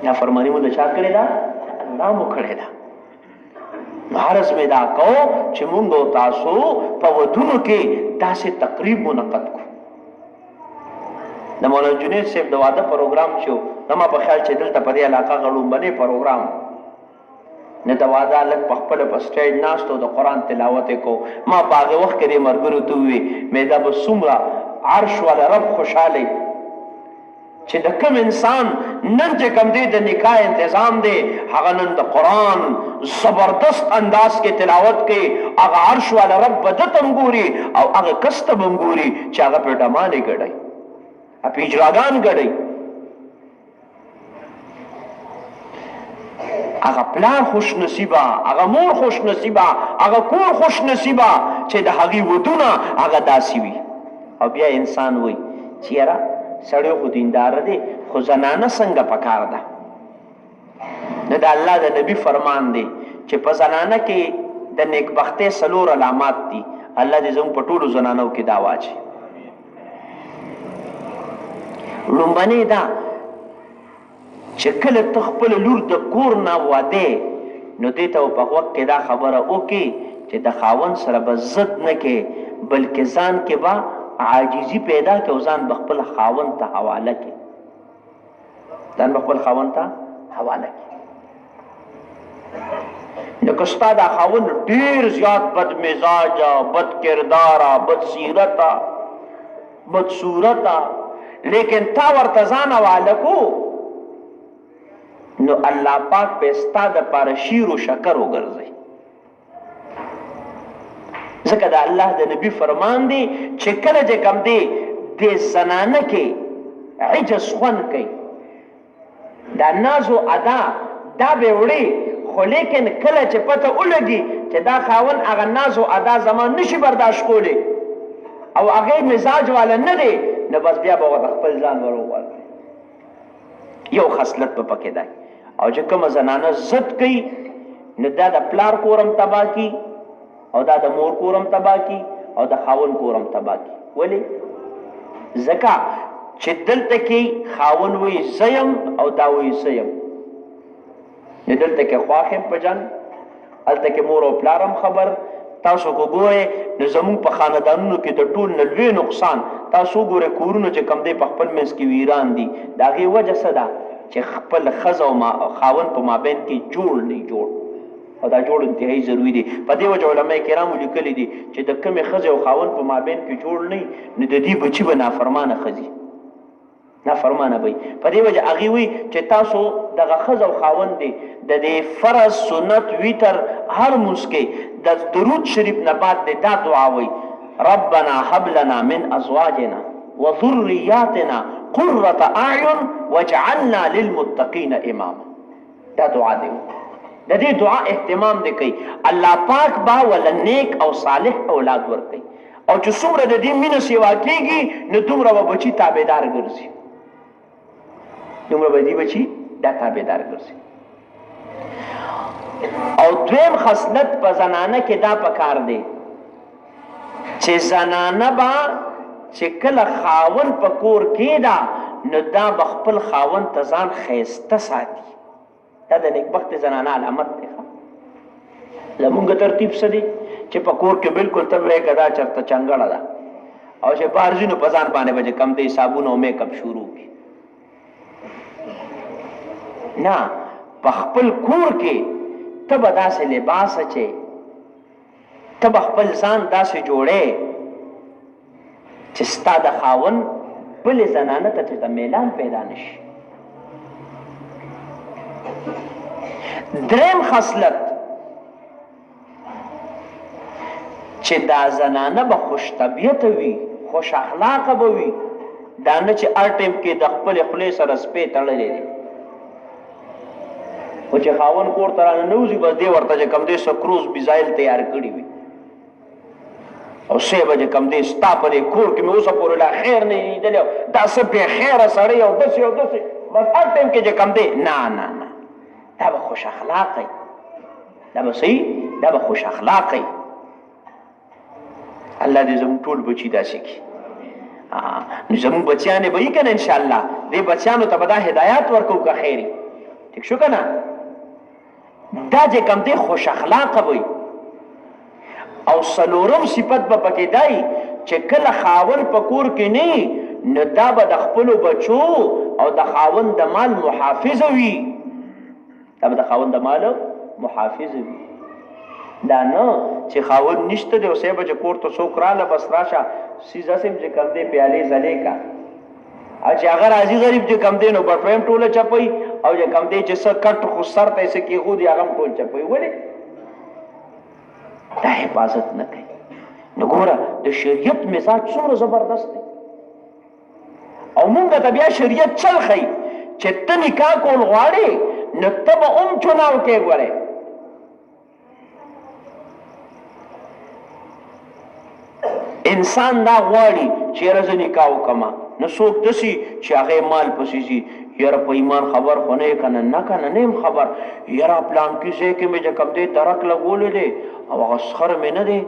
نافرماني مو د چا کړې ده الله مو کړې ده نو عرض مې دا کوو چې مونږ او تاسو په ودونو کې داسې تقریب منعقد کړو د مولانا جنید صاحب د واده پروګرام چې و زما په خیال چې دلته په دې علاقه غړومبنی پروګرام نه د واده هلک په خپله په سټیج ناست و د قرآن تلاوت یې کو ما په هغې وخت کې دې ملګرو ته وویې مې دا به څومره عرش والا رب خوشحالی چې د کوم انسان نن چې کوم دی د نکاح انتظام دی هغه نن د قرآن زبردست انداز کې تلاوت کوي هغه عرش والا رب به ده ته هم ګوري او هغه کس ته به هم ګوري چې هغه پرې ډمانې ګډوي په اجراګان ګډوي هغه پلار خوش نصیبه هغه مور خوش نصیبه هغه کور خوش نصیبه چې د هغې ودونه هغه داسې وي او بیا انسان وایي چې یاره سړی خو دینداره دی خو زنانه څنګه پکار ده نه د الله د نبي فرمان دی چې په زنانه کې د نیکبختۍ 4 علامات دي الله دې زموږ په ټولو زنانو کې دا واچي لومبنۍ دا چې کله ته خپل لور د کور نه واده نو دې ته په وخت کې دا خبره وکړي چې د خاوند سره به ضد نه کې بلکې ځان کې به عاجزي پیدا کړي او ځان به خپل خاوند ته حواله کړي ځان به خپل خاوند ته حواله کړي نو که ستا دا خاوند ډېر زیات بد مزاجه بد کرداره بد سیرته بد صورته لیکن تا ورته ځان حواله کو نو الله پاک په ستا دپاره شیر و شکر وګرځي ځکه د الله د نبي فرمان دی چې کله چې کوم دی د زنانه کې عجز خوند کوي دا ناز و ادا دا به وړي خو لیکن کله چې پته ولګي چې دا خاوند هغه ناز و ادا زما نشي برداشت کولی او هغې مزاج والا نه دی نو بس بیا به ورته خپل ځان ور وغورځوي یو خصلت به پکې دی او چې کومه زنانه ضد کوي نو دا د پلار کورم تباه کی او دا د مور کورم تباه کی او د خاوند کورم تباه کی ولې ځکه چې دلته کې خاوند وایي زه یم او دا وایي زه یم نو دلته کې خواښ یم په جنګ هلته کې مور او پلار هم خبر تاسو کو ګورئ نو زموږ په خاندانونو کې د ټول نه لوی نقصان تاسو ګورئ کورونه چې کوم دی په خپل منځ کې ویران دي د هغې وجه څه ده چې خپل ښځه او خاوند په مابین کې جوړ نه جوړ او دا جوړ انتهایی ضروري دی په دې وجه علما کرامو لیکلي دي چې د کومې ښځې او خاوند په مابین کې جوړ نه نو د دې بچي به نافرمانه ښځي نافرمانه به په دې وجه هغې وایي چې تاسو دغه ښځه او خاوند دی د دې فرض سنت ویتر هر مونځ کې د درود شریف نه بعد دی دا دعا وایي ربنا هب لنا من ازواجنا وذرياتنا قرة اعین واجعلنا للمتقین اماما دا دعا دی د دې دعا اهتمام دی کوي الله پاک با ول نیک او صالح اولاد ورکوي او چې څومره د دې مینه سیوا کېږي نو دومره به بچي تابعدار ګرځي دومره به دې بچي دا تابعدار ګرځي او دویم خصلت په زنانه کې دا پکار دی چې زنانه به چې کله خاون په کور کې دا نو دا بخپل خاون ته ځان ښایسته ساتي. دا د نیکبخت زنانه علامت دی. زمونږ ترتیب څه دی چې په کور کې بالکل ته وایې که دا چېرته چنګړه ده او چې بهر ځي نو په ځان باندې به چې کم دی صابون او میک اپ شروع کړي. نه، په خپل کور کې ته به داسې لباس اچې، ته به خپل ځان داسې جوړې چې ستا د خاون بلې زنانه ته چې د میلان پیدا نشي. دریم خصلت چې دا زنانه به خوش طبیعته وي، خوش اخلاقه به وي، دا نه چې هر ټیم کې د خپلې خولې سره سپې تړلې دي خو چې خاون کور ته راننوځي بس دې ورته چې کوم دی سکروز میزایل تیار کړي وي او سی به چې کوم دی ستا په دې کور کې مې اوسه پورې لا خیر نه لیدلی دا څه بې خیره سړی او داسې او داسې بس هر ټیم کې چې کوم دی نه نه نه، دا به خوش اخلاقی، دا به صحیح، دا به خوش اخلاقی. الله دې زموږ ټول بچي داسې کړي. نو زموږ بچیانې به وي که نه انشاءالله دې بچیانو ته به دا هدایات ورکوو که خیري. ټیک شو که نه؟ دا چې کوم دی خوش اخلاقه وي. او څلورم صفت به پکې دی چې کله خاون په کور کې نه نو دا به د خپلو بچو او د خاون د مال محافظه وي. دا به د خاون د مال محافظه وي. دا نه چې خاون نشته دی او صاحب چې کور ته څوک راله بس راشه سیزه سیم چې کوم دی پیالې ځلې کا او چې هغه راځي غریب چې کوم دی نو بټویم ټوله چپوي او چې کوم دی چې څه کټ خو سر ته یې څه کېښودي هغه هم ټول چپوي. ولې؟ دا حفاظت نه کوي. نو ګوره د شریعت مزاج څومره زبردست دی او مونږ ته بیا شریعت چل ښیي چې ته نکاح کول غواړې نو ته به هم چناو کې ګورې. انسان دا غواړي چې یاره زه نکاح وکړمه نو څوک داسې چې هغې مال پسې ځي یاره په ایمان خبر خو نه یې که نه نه که نه نه یم خبر یاره پلانکي ځای کې مې چې کوم دی درک لګولی دی او هغه سخر مې نه دی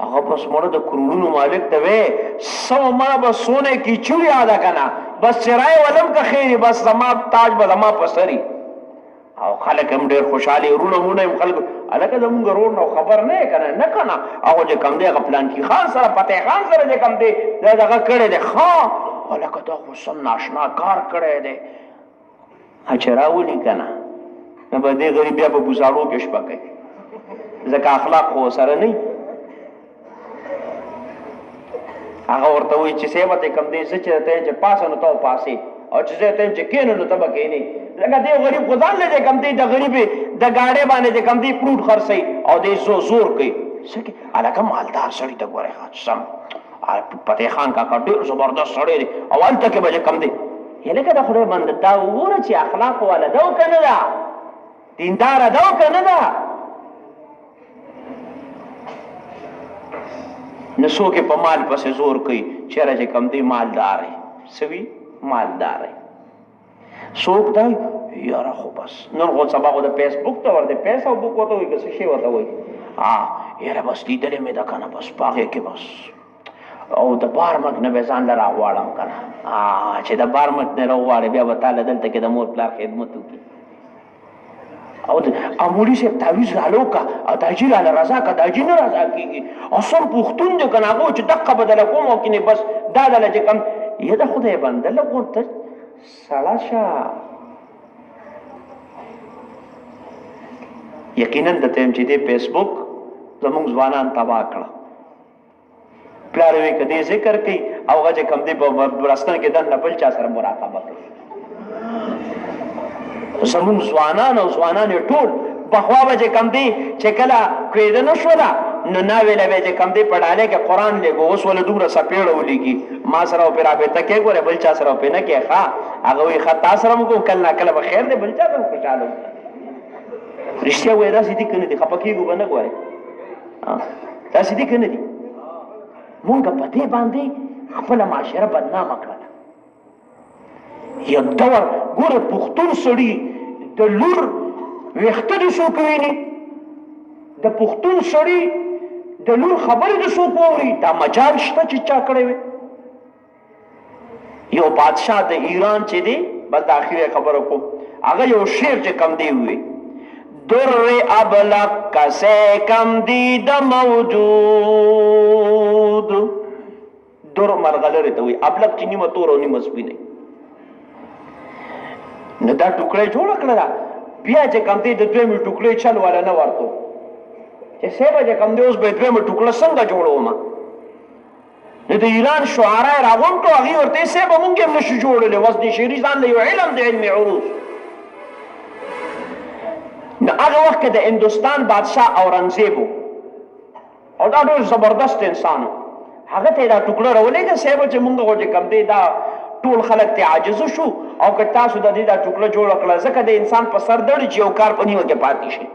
هغه بس مړه د کروړونو مالک ته وی سوه مړه به سونه کې چوړي اده که نه بس چرای ولم که خیري بس زما تاج به زما په سري او خلک هم ډېر خوشحالي وروڼه وروڼه هم خلکو هلکه زمونږ ورور نه خبر نه یې که نه نه که نه هغه چې کوم دی هغه پلانکي خان سره فتح خان سره چې کوم دی دا دغه کړی دی ښه هلکه دا خو سم ناشنا کار کړی دی چې راولي که نه نو به دې غریب بیا په بوساړو کې شپه کوي ځکه اخلاق خو سره نه هغه ورته وایي چې صاحبه ته کوم دی زه چې ته چې پاسه نو ته پاسې او چې زه ته چې کېنو نو ته به کېنې لکه دې غریب خو ځان له چې کوم دی د غریبې د ګاډۍ باندې چې کوم دی فروټ خرڅوي او دې زور کوي څه کې هلکه مالدار سړي ته ګورئ سم فتح خان کاکا ډېر زبردست سړی دی او هلته کې به چې کوم دی لکه د خدای بنده دا وګوره چې اخلاق والا ده او که نه ده دینداره ده او که نه ده نه څوک یې په مال پسې زور کوي چېرې چې کوم دی مالدار یې څه وي مالدار یې څوک دی یاره خو بس نن خو سبا خو د فیسبوک ته ورته پیسه بوک ورته وایي که څه شی ورته وایي یاره بس لیدلې مې ده که نه بس په هغې کې بس او د بارمک نه به ځان له راغواړم که نه چې د بارمک نه راغواړې بیا به تاله دلته کې د مور پلار خدمت وکړي او مولي صاحب تعویض راله وکړه او داجي راله رضا که داجي نه رضا کېږي او سم پښتون دی که نه هغه چې دقه به دله کوم او کنې بس دا دله چې کم یا د خدای بنده لږ ورته سړه شه یقینا د ته یم چې دې فیسبوک زمونږ ځوانان تباه کړه پلار وی که دې ذکر کوي او هغه چې کوم دی په برستن کې دننه بل چا سره مراقبه کوي زمونږ ځوانان او ځوانانې ټول پخوا به چې کوم دی چې کله کوېده نه شوله نو ناویله به چې کوم دی په ډالۍ کې قرآن لېږو اوس ولې دومره څپېړه ولیکي ما سره او پې رابطه کې ګوره بل چا سره او پې نه کې ښه هغه وایي ښه تا سره م کوم کله نا کله به خیر دی بل چا سره خوشحاله وکړه رښتیا وایي داسې دي که نه دي خفه کېږو به نه ګورې داسې دي که نه دي مونږ په دې باندې خپله معاشره بدنامه کړله یو دور ګوره پښتون سړي د لور ویښته د څوک ویني د پښتون سړي د لور خبرې د څوک واوري دا مجال شته چې چا کړی وي یو بادشاہ د ایران چې دی بس د اخیره خبره کوم هغه یو شعر چې کم دی وی در ابلق کسے کم دید موجود در مرغلره ته وی ابلق چې نیمه تور او نیمه سپینه نه دا ټوکړه جوړ کړه بیا چې کم دی د دویمه ټوکړه چل ولا نه ورته چې سبا چې کم دی اوس به دویمه ټوکړه څنګه جوړوم نو د ایران شعرا راغونټو هغه ورته سبا مونږ هم نشو جوړولې وس دي شعري ځان له علم د علم عروض نو هغه وخت د هندستان بادشاہ اورنګزیب او دا ډېر زبردست انسان هغه ته دا ټوکړه راولېږه سبا چې مونږ وځي کم دی دا ټول خلک ته عاجز شو او که تاسو د دې دا ټوکړه جوړ کړل ځکه د انسان په سر دړي چې یو کار په نیمه کې پاتې شي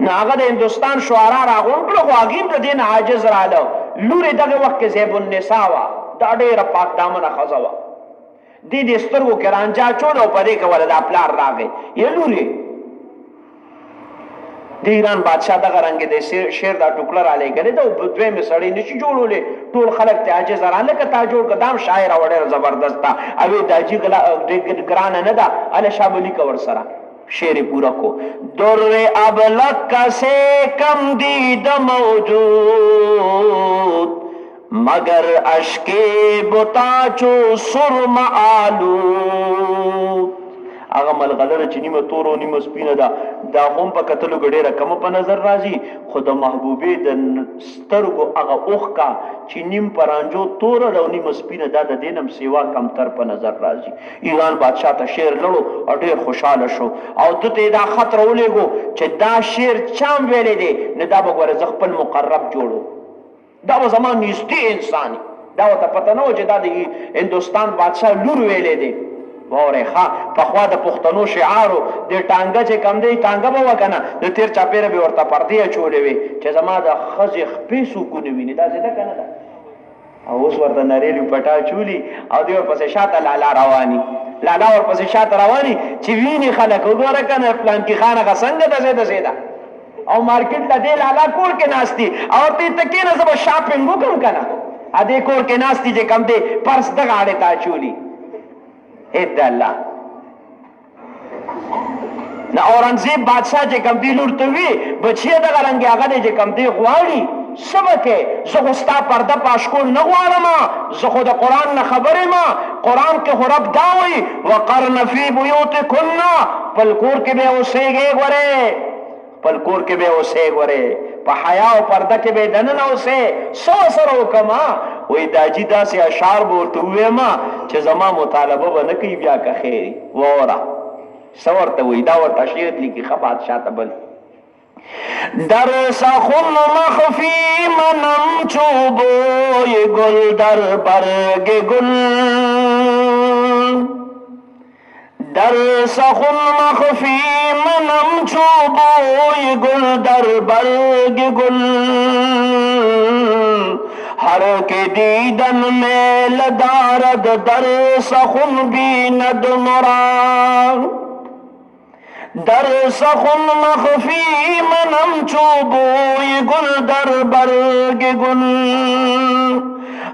نو هغه د هندستان شعرا راغونډ کړو خو هغه د دین عاجز رااله لوري دغه وخت کې زیب النساء وا دا ډېره پاک دامنه ښځه وه دې د سترګو کې رانجا چول او په دې کې ولدا پلار راغی یې لوري د ایران بادشاہ دغه رنګ د شعر دا ټوکړه را لګلې دا دویمه سړی نشي جوړولې ټول خلک ته عاجز رااله که تا جوړ کدام شاعر او ډېر زبردست تا اوی داجی ګران نه دا ال شابلی کور سره شعر پورا کو در ابلق کسے کم دید موجود مگر اشک بتا چو سرم آلود هغه ملغلره چې نیمه تور او نیمه سپینه ده دا هم په کتلو کې ډېره کمه په نظر راځي خو د محبوبې د سترګو هغه اوښکه چې نیم پرانجو توره ده او نیمه سپینه ده د دې نه هم سیوا کمتر په نظر راځي ایران بادشاه ته شعر لړو او ډېر خوشحاله شو او ده ته دا خط راولېږو چې دا شعر چا هم ویلی دی نه دا به ګوره زه خپل مقرب جوړو دا به زما نږدې انسان دا ورته پته نه و چې دا د هندوستان بادشاه لور ویلی دی واره ښه پخوا د پښتنو شعارو د ټانګه چې کم دی ټانګه به وکنه د تیر چاپیره به ورته پردې اچولې وي چې زما د ښځې خپې سکون ویني داسې ده که نه ده او اوس ورته نریلي پټا چولي او دی ورپسې شاته لالا رواني لالا ورپسې شاته رواني چې ویني خلک وګوره که نه فلانکي خان هغه څنګه دسې دسې ده او مارکیټ له دې لالا کور کې ناست دي او ته کښېنه زه به شاپینګ وکړم که نه دې کور کې ناست دي چې کم دی پرس دغه اړې ته اچولي اید الله نه اورنګزیب بادشاہ چې کم دی لور ته وی بچی دغه رنګ هغه دی چې کم دی غواړي سبکه زه خو ستا پرده پاشکول نه غواړم زه خو د قرآن نه خبر یم قرآن کې خو رب دا وایي وقرن فی بیوتکن خپل کور کې به اوسېږئ ګورې خپل کور کې به اوسې ګورې په حیا او پرده کې به دننه اوسې څه سره وکړم وای داجی داسې اشعار به ورته ووایم چې زما مطالبه به نه کوي بیا که خیري واوره څه ورته وایي دا ورته شعر لیکي ښه بادشاه ته بل در سخن مخفی منم چوبوی گل در برگ گل در سخن مخفی منم چوبوی گل در برگ گل ہر کے دیدن میل دارد در سخن بیند مراد در سخن مخفی منم چوبوی گل در برگ گل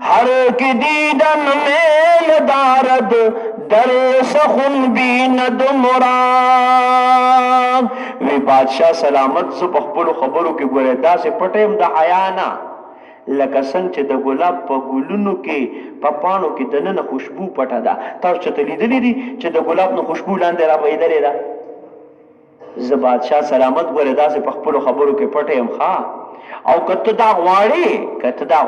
ہر کے دیدن میل دارد در سخن بیند مراد وی بادشاہ سلامت زو په خپلو خبرو کې ګورې داسې پټیم د حیا نه لکه څنګه چې د ګلاب په ګلونو کې په پاڼو کې دننه خوشبو پټه ده تاسو چېرته لیدلي دي چې د ګلاب نه خوشبو لاندې رابهېدلې ده زه بادشاه سلامت ګورې داسې په خپلو خبرو کې پټه یم ښه او که ته دا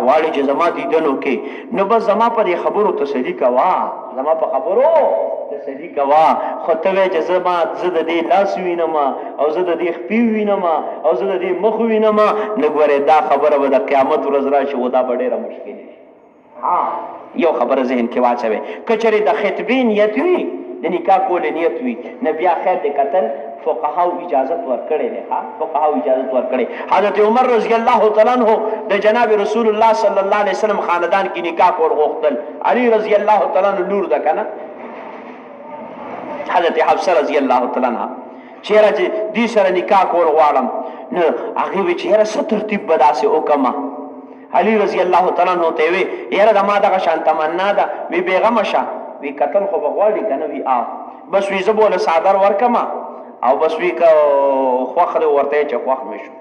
غواړې چې زما دیدنو کې نو بس زما په دې خبرو تسلي کوه زما په خبرو تسلي کوه خو ته وایې چې زه د دې لاس وینم او زه د دې خپې وینم او زه د دې مخ وینم نو ګورې دا خبره به د قیامت ورځ راشي و دا به ډېره مشکل وي یو خبره ذهن کې واچوئ که چېرې د خطبې نیت وي د نکاح کولې نیت وي نو بیا خیر د قتل فقهاو اجازت ورکړی دی فقهاو اجازت ورکړی حضرت عمر رضی الله تعالی عنہ د جناب رسول الله صلی الله علیه وسلم خاندان کې نکاح کول غوښتل علي رضی الله تعالی عنہ لور ده کنه حضرت حفصه رضی الله تعالی عنها چیرې چې دې سره نکاح کول غواړم نو هغه وی چې یاره څه ترتیب به داسې وکړم علي رضی الله تعالی عنہ ته وی یاره د ما دغه شان تمنا ده وی بیغم شه وی قتل خو بغواړي کنه وی بس وی زبول صادر ورکما او بس وی کا خوخه ورته چې خوخ مشو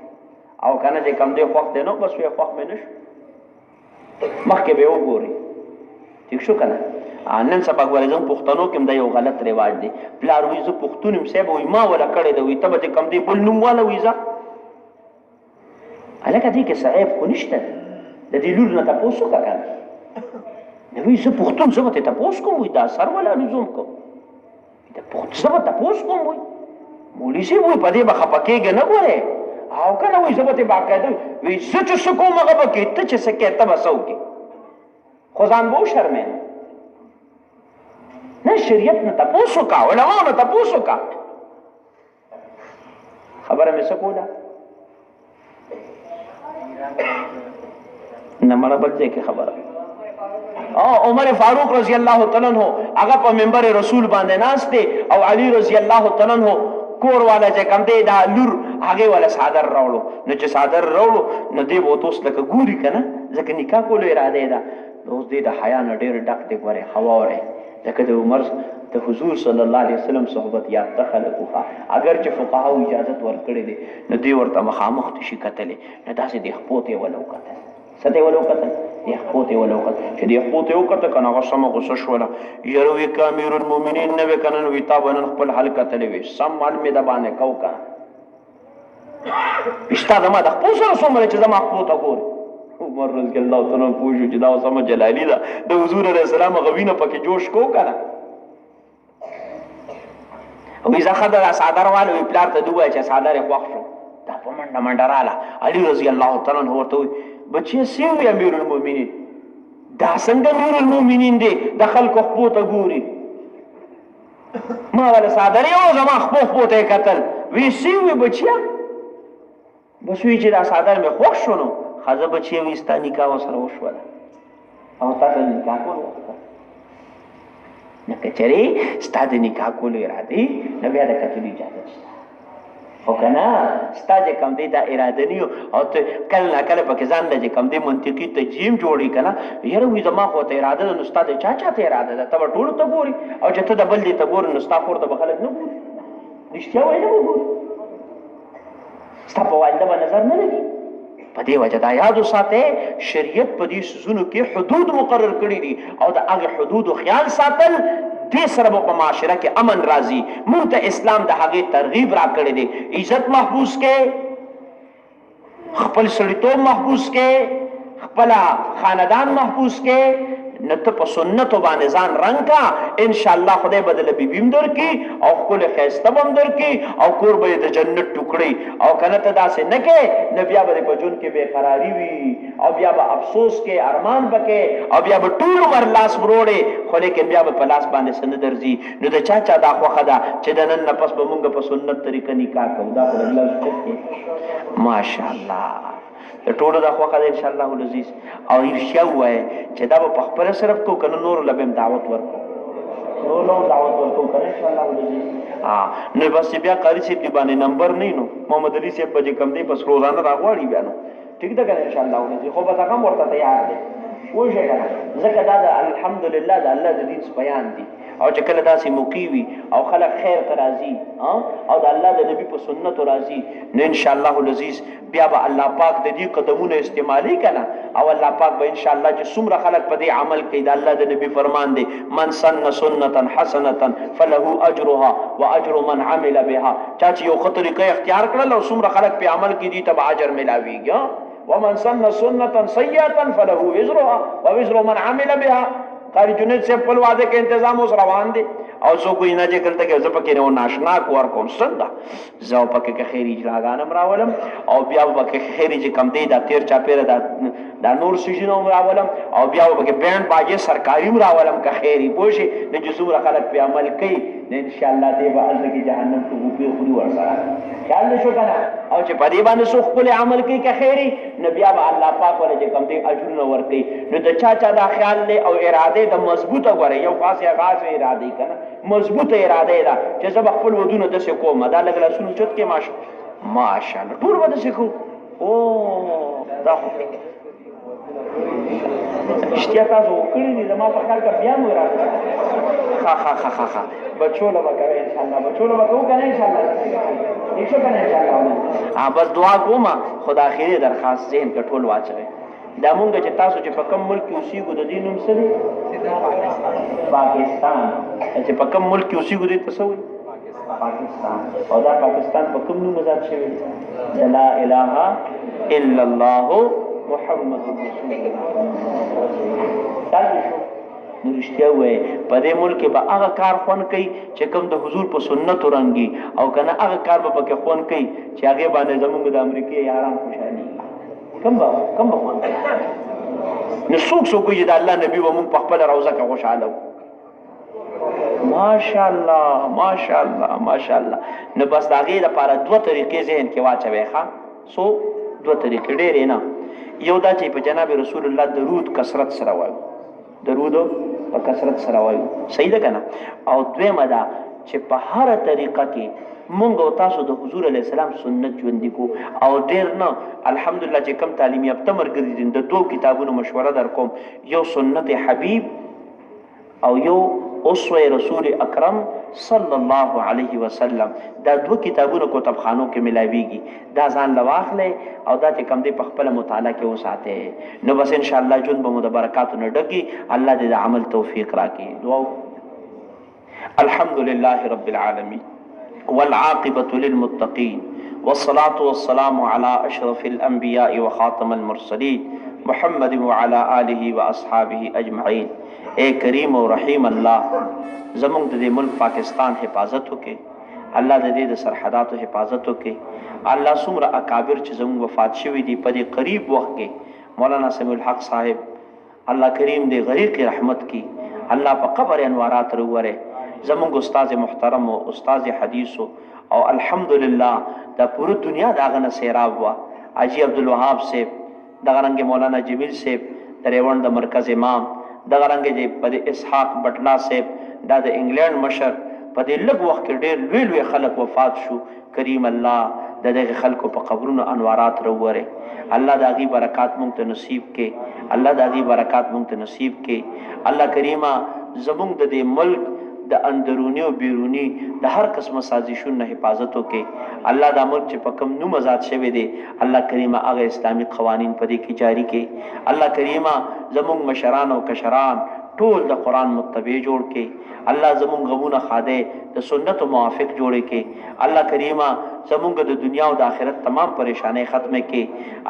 او کنه چې کم دی خوخ دی نو بس وی خوخ مې نشو مخکې به وګوري ٹھیک شو کنه نن سبا ګورې زم پښتنو کې دا یو غلط رواج دی پلار وی زه پښتون هم سبا وی ما ولا کړی دی وی ته به کم دی بل نوم والا ویزا الکه دې کې صعيب کو نشته د دې لور نه تاسو کا کنه نو وی زه پښتون زه ته تاسو کوم وی دا سر ولا لزوم کو دا پښتون زه ته تاسو کوم وی مولوی سی وی په دې بخپکیږي نه ګوره او کنه وی زه ته باقاعده وی زه چې کوم هغه پکې ته چې سکه ته بسو کې خو ځان وو شرمه نه شریعت نه تاسو کا علماء نه تاسو کا خبره مې سکولا نه مړه بل ځای کې خبره عمر فاروق رضی الله تعالی عنہ هغه په منبر رسول باندې ناشته او علی رضی الله تعالی عنہ کور والا چې کم دی دا لور هغه والا صادر راوړو نو چې صادر راوړو نو دی وو توس لکه ګوري کنه ځکه نکاح کولو اراده ده اوس دې د حیا نه ډېر ډک دی غره هوا وره ځکه د عمر د حضور صلی الله علیه وسلم صحبت یاد تخلقوها اگر چې فقها اجازه ورکړي دي نو دی ورته مخامخ شي کتلې نه داسې د خپوته ولو کتل سته ولو کتل د خپوته ولو کتل چې د خپوته یو کته کنه غسمه غوسه شوله يروي کامیر المؤمنین نه وکنن وی تابن خپل حل کتلې وي سم مال می د باندې کو کا استاد ما د خپل سره څومره چې زما خپوته ګور عمر رضی الله تعالی عنہ پوښتنه چې دا سم جلالی دا د حضور علیه السلام غوینه پکې جوش کو کنه او اذا خدر صادر والو پلار ته دوه چې صادر خوښ شو دا په منډه منډه رااله علي رضی الله تعالی عنہ ورته بچي سیو امیر المؤمنین دا څنګه امیر المؤمنین دی د خلکو خپوته ګوري ما ولا صادر یو زما خپوته قتل وی سیو بچیا بس وی چې دا صادر مې خوښ شونه خزه بچی وستا نکاح وسره وشوله او تاسو نکاح کول نه کچري ستاسو نکاح کول اراده نه بیا د کتل اجازه شته او کنه ستاسو کم دی دا اراده نیو او ته کله کله پکې ځان د کم دی منطقي تجیم جوړی کنه یره وې زما خو ته اراده نو ستاسو چا ته اراده ده ته ټول ته ګوري او چې ته د بل دی ته ګور نو ستاسو ورته بخلک نه ګوري رښتیا وایي نه ګوري ستاسو وایي دا نظر نه لګي په دې وجه دا یاد وساته شریعت په دې سيزونو کې حدود مقرر کړی دي او د هغه حدود خیال ساتل دې سره په معاشره کې امن راځي مونږ ته اسلام د هغه ترغیب را کړی دی عزت محفوظ کې خپل سړیتوب محفوظ کې خپل خاندان محفوظ کې نته په سنت باندې ځان رنگ کا ان شاء الله خدای بدل بیبیم در کی او خپل خیسته بم در کی او کور به د جنت ټوکړي او کنه ته داسې نه کې نبي به په جون کې بے قراری وي او بیا به افسوس کې ارمان بکې او بیا به ټول عمر لاس بروړي خو لیکن بیا به په لاس باندې سن درځي نو د چا دا خوخه ده چې د نن پس به مونږ په سنت طریقه نکاح کوو دا په الله ماشاءالله ټول دا خوخه ده ان شاء الله العزیز او ارشیا وای چې دا په خپل صرف کو کنه نور لبم دعوت ورکو نور دعوت ورکو کنه ان شاء الله العزیز نو بس بیا قاری سی دی باندې نمبر نه نو محمد علي سی په کم دی بس روزانه راغواړي بیا نو ټیک ده کنه ان شاء الله العزیز خو به تاسو ورته تیار دي وښه کنه ځکه دا الحمدلله د الله د دین بیان دی او چې کله داسې موقوي او خلک خیر ته راځي او د الله د نبی په سنت راځي نو ان شاء الله العزیز بیا به الله پاک د دې قدمونه استعمالي کنه او الله پاک به ان شاء الله چې څومره خلک په دې عمل کوي د الله د نبی فرمان دی من سن سنتا حسنه فله اجرها واجر من عمل بها چا چې یو طریقه اختیار کړل او څومره خلک په عمل کې دي تبع اجر ملاويږي ومن سن سنه سيئه فله وزرها ووزر من عمل بها قاری جنید سے خپل واده کې تنظیم اوس روان دي او سو کوی نه چې کلته کې زپکې نو ناشنا کور کوم څنګه زو پکې کې خیری اجلاګانم راولم او بیا پکې خیری چې کم دی دا تیر چا پیر دا نور سجنو راولم او بیا پکې بینډ باجه سرکاري راولم که خیری پوښي د جسور خلک په عمل کوي ان شاء الله دې به ازل کې جهنم ته وپی خوري ورسره خیال نشو کنه او چې په دې باندې سو خپل عمل کوي که خیری نبي الله پاک ولې چې کم دی اجر نو ور کوي نو د چا دا خیال له او اراده د مضبوطه غره یو خاصه اراده کنه مضبوطه اراده ده چې زه خپل ودونه د څه کوم دا لګل سونو چت کې ماشاءالله ټول ودا څه کو او دا اشتیا تاسو وکړي دي زما په خیال کې بیا مو راځي ها بچو له وکړه ان شاء الله بچو له وکړو کنه ان شاء الله هیڅ کنه ان شاء الله بس دعا کوم خدا اخیری درخواست ذهن کې ټول واچوي دا مونږ چې تاسو چې په کوم ملک کې اوسېږو د دې نوم څه دی پاکستان چې په کوم ملک کې اوسېږو دې ته څه وایي پاکستان او دا پاکستان په کوم نوم آزاد شوی دی لا اله الا الله محمد رسول الله تاسو نو رښتیا وایي په دې ملک به هغه کار خوند کوي چې کوم د حضور په سنت رنګي او کنه هغه کار به پکې خوند کوي چې هغه باندې زموږ د امریکای یاران خوشالي کم به خوند کوي نو څوک چې د الله نبی و موږ په خپل روزه کې خوشاله ماشاءالله نو بس د هغې لپاره دوه طریقې ذهن کې واچوئ ښه څو دوه طریقې ډېرې نه یو دا چې په جناب رسول الله درود کثرت سره وایو درود په کثرت سره وایو صحیح ده که نه او دویمه ده چې په هره طریقه کې مونږ او تاسو د حضور علیه السلام سنت ژوندي کو او ډېر نه الحمدلله چې کم تعلیم یافته ملګري دي د دوو کتابونو مشوره در کوم یو سنت حبیب او یو اسوه رسول اکرم صلی الله علیه وسلم دا دو کتابونو کتابخانو کې ملاویږي دا ځان لواخلې او دا چې کم دی په خپل مطالعه کې وساته نو بس ان شاء الله جون به مو د برکاتو نه ډکی الله دې د عمل توفیق راکړي دعا الحمد لله رب العالمين والعاقبة للمتقين والصلاة والسلام على أشرف الأنبياء وخاتم المرسلين محمد وعلى آله وأصحابه أجمعين اے کریم و رحیم الله زمونږ د دې ملک پاکستان حفاظت وکړي الله د دې د سرحداتو حفاظت وکړي الله څومره اکابر چې زمونږ وفات شوي دي په دې قریب وخت کې مولانا سمیع الحق صاحب الله کریم دې غریق رحمت کی الله په قبر انوارات روره زمونږ استاد محترم او استاد حدیث او الحمدلله دا پوره دنیا داغه نه سیراب وا حاجی عبدالوهاب صاحب دغه رنګ مولانا جمیل صاحب دریوند د مرکز امام دغه رنګ چې په اسحاق بټلا صاحب دا د انګلند مشر په دې لږ وخت کې ډېر لوی خلک وفات شو کریم الله د دغه خلکو په قبرونو انوارات روره الله د هغې برکات مونږ ته نصیب کې الله د هغې برکات مونږ ته نصیب کې الله کریمه زمونږ د دې ملک د اندرونی او بیرونی د هر قسمه سازشونو حفاظت وکړي الله دا ملک چې په کوم نوم آزاد شوی دی الله کریمه هغه اسلامي قوانین په دې کې جاری کړي الله کریمه زمونږ مشران او کشران ټول د قرآن متبع جوړ کې الله زمونږ غمونه خاده د سنت موافق جوړ کې الله کریمه زمونږ د دنیا او د آخرت تمام پریشانۍ ختمه کې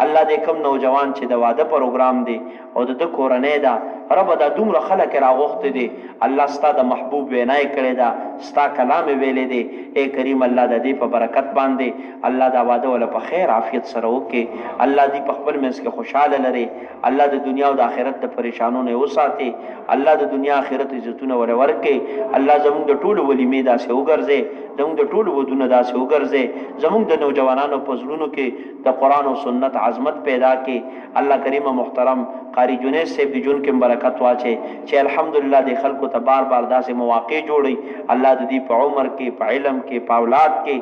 الله دې کم نوجوان چې د واده پروګرام دی او د کورنۍ دا رب دا دومره خلک راغوښتي دي الله ستا د محبوب وینای کړی دا ستا کلام ویلې دی اے کریم الله د دې په برکت باندې الله دا واده ولا په خیر عافیت سره وکړي الله دې په خپل منځ کې خوشاله لري الله د دنیا او د آخرت د پریشانونو نه وساتي الله د دنیا آخرت عزتونه ورکړي الله زموږ د ټولو ولیمې داسې وګرځي زموږ د ټولو ودونه داسې وګرځي زموږ د نوجوانانو په زړونو کې د قرآن او سنت عظمت پیدا کړي الله کریم محترم قاری جنید صاحب دی جون کې برکت واچي چې الحمدلله د خلکو ته بار داسې مواقع جوړي الله د دې په عمر کې په علم کې په اولاد کې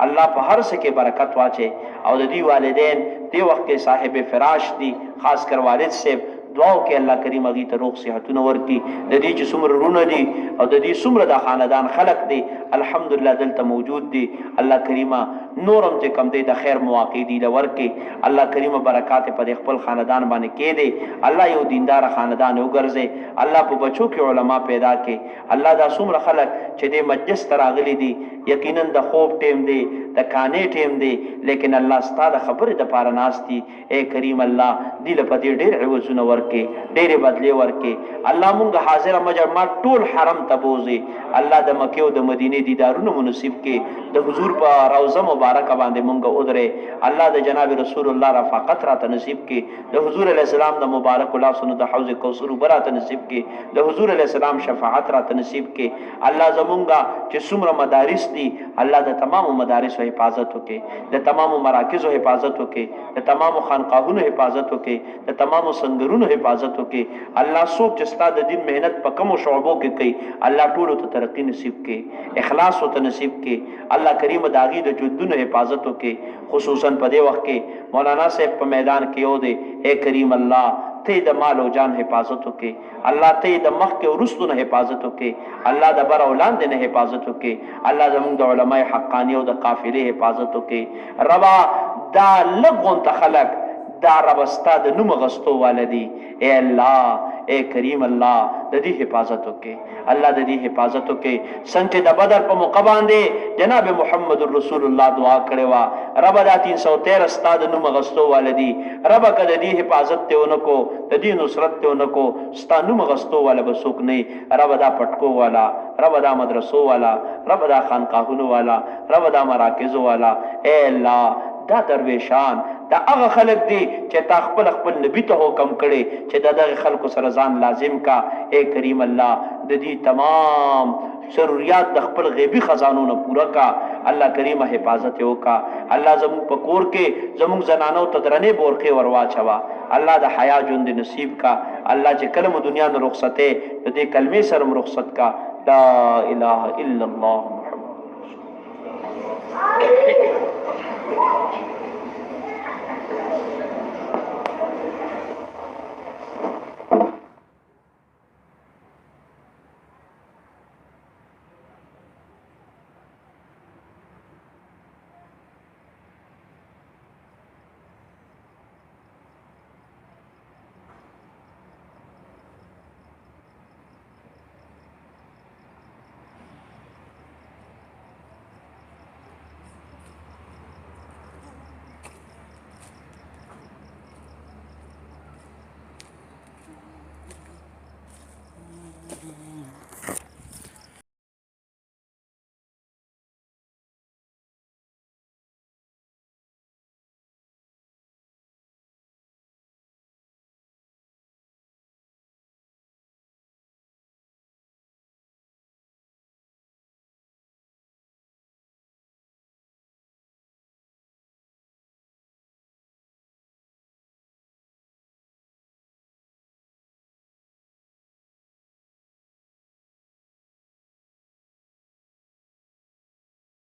الله په هر څه کې برکت واچي او د دې والدین دې وخت کې صاحب فراش دي خاص کر والد صاحب دعا وکړي الله کریم هغې ته روغ صحتونه ورکړي د دې چې څومره رونه دي او د دې څومره د خاندان خلق دي الحمدلله دلته موجود دي الله کریمه نورم چې کم دی د خیر مواقع دي له ورکړي الله کریمه برکات په دې خپل خاندان باندې کې دی الله یو دیندار خاندان وګرځي الله په بچو کې علما پیدا کړي الله دا څومره خلک چې دې مجلس ته راغلي دي یقینا د خوب ټیم دی د کانې ټیم دی لیکن الله ستا د خبرې دپاره ناست دي اے کریم الله دې له په دې ډېر عوضونه ورکې ډېرې بدلې ورکې الله مونږ حاضر مجمع ټول حرم ته بوځي الله د مکې او د مدینې دیدارونه منصیب کې د حضور په روضه مبارکه باندې مونږ ودرې الله د جناب رسول الله رفاقت راته نصیب کې د حضور علیه السلام د مبارک لاسونو د حوض کوثر اوبه راته نصیب کې د حضور علیه السلام شفاعت راته نصیب کې الله زمونږ چې څومره مدارس دي الله د تمامو مدارسو حفاظت وکړي د تمامو مراکزو حفاظت وکړي د تمامو خانقاهونو حفاظت وکړي د تمامو سنگرونو حفاظت وکړي الله څوک چې ستا د دین مهنت په کومو شعبو کې کوي الله ټولو ته ترقي نصیب کړي اخلاص ورته نصیب کړي الله کریم د هغې د ژوندونو حفاظت وکړي خصوصا په دې وخت کې مولانا صاحب په میدان کې یو دی اے کریم الله ته د مال او جان حفاظت وکي الله ته د مخ کې ورستو نه حفاظت وکي الله د بر اولاد نه حفاظت وکي الله زموږ د علماء حقانی او د قافلې حفاظت وکي ربا دا لغون تخلق دا ربستا د نوم غستو والدی اے الله اے کریم الله د دې حفاظت وکي الله د دې حفاظت وکي څنګه د بدر په موقع باندې جناب محمد رسول الله دعا کړې وا رب دا 313 استاد نوم غستو والدی رب کده دې حفاظت ته ونکو د دې نصرت ته ونکو ستا نوم غستو والا بسوک نه رب دا پټکو والا رب دا مدرسو والا رب دا خانقاهونو والا رب دا مراکزو والا اے الله دا درویشان دا هغه خلق دي چې تا خپل نبی ته حکم کړي چې دغه خلکو سره ځان لازم کا اے کریم الله د دې تمام ضرورت د خپل غیبی خزانو نه پورا کا الله کریم حفاظت وکا الله زمو پکور کې زمو زنانو تدرنه بورخه وروا چوا الله د حیا ژوند نصیب کا الله چې کلمه دنیا نه رخصته د دې کلمې سره رخصت کا لا اله الا الله محمد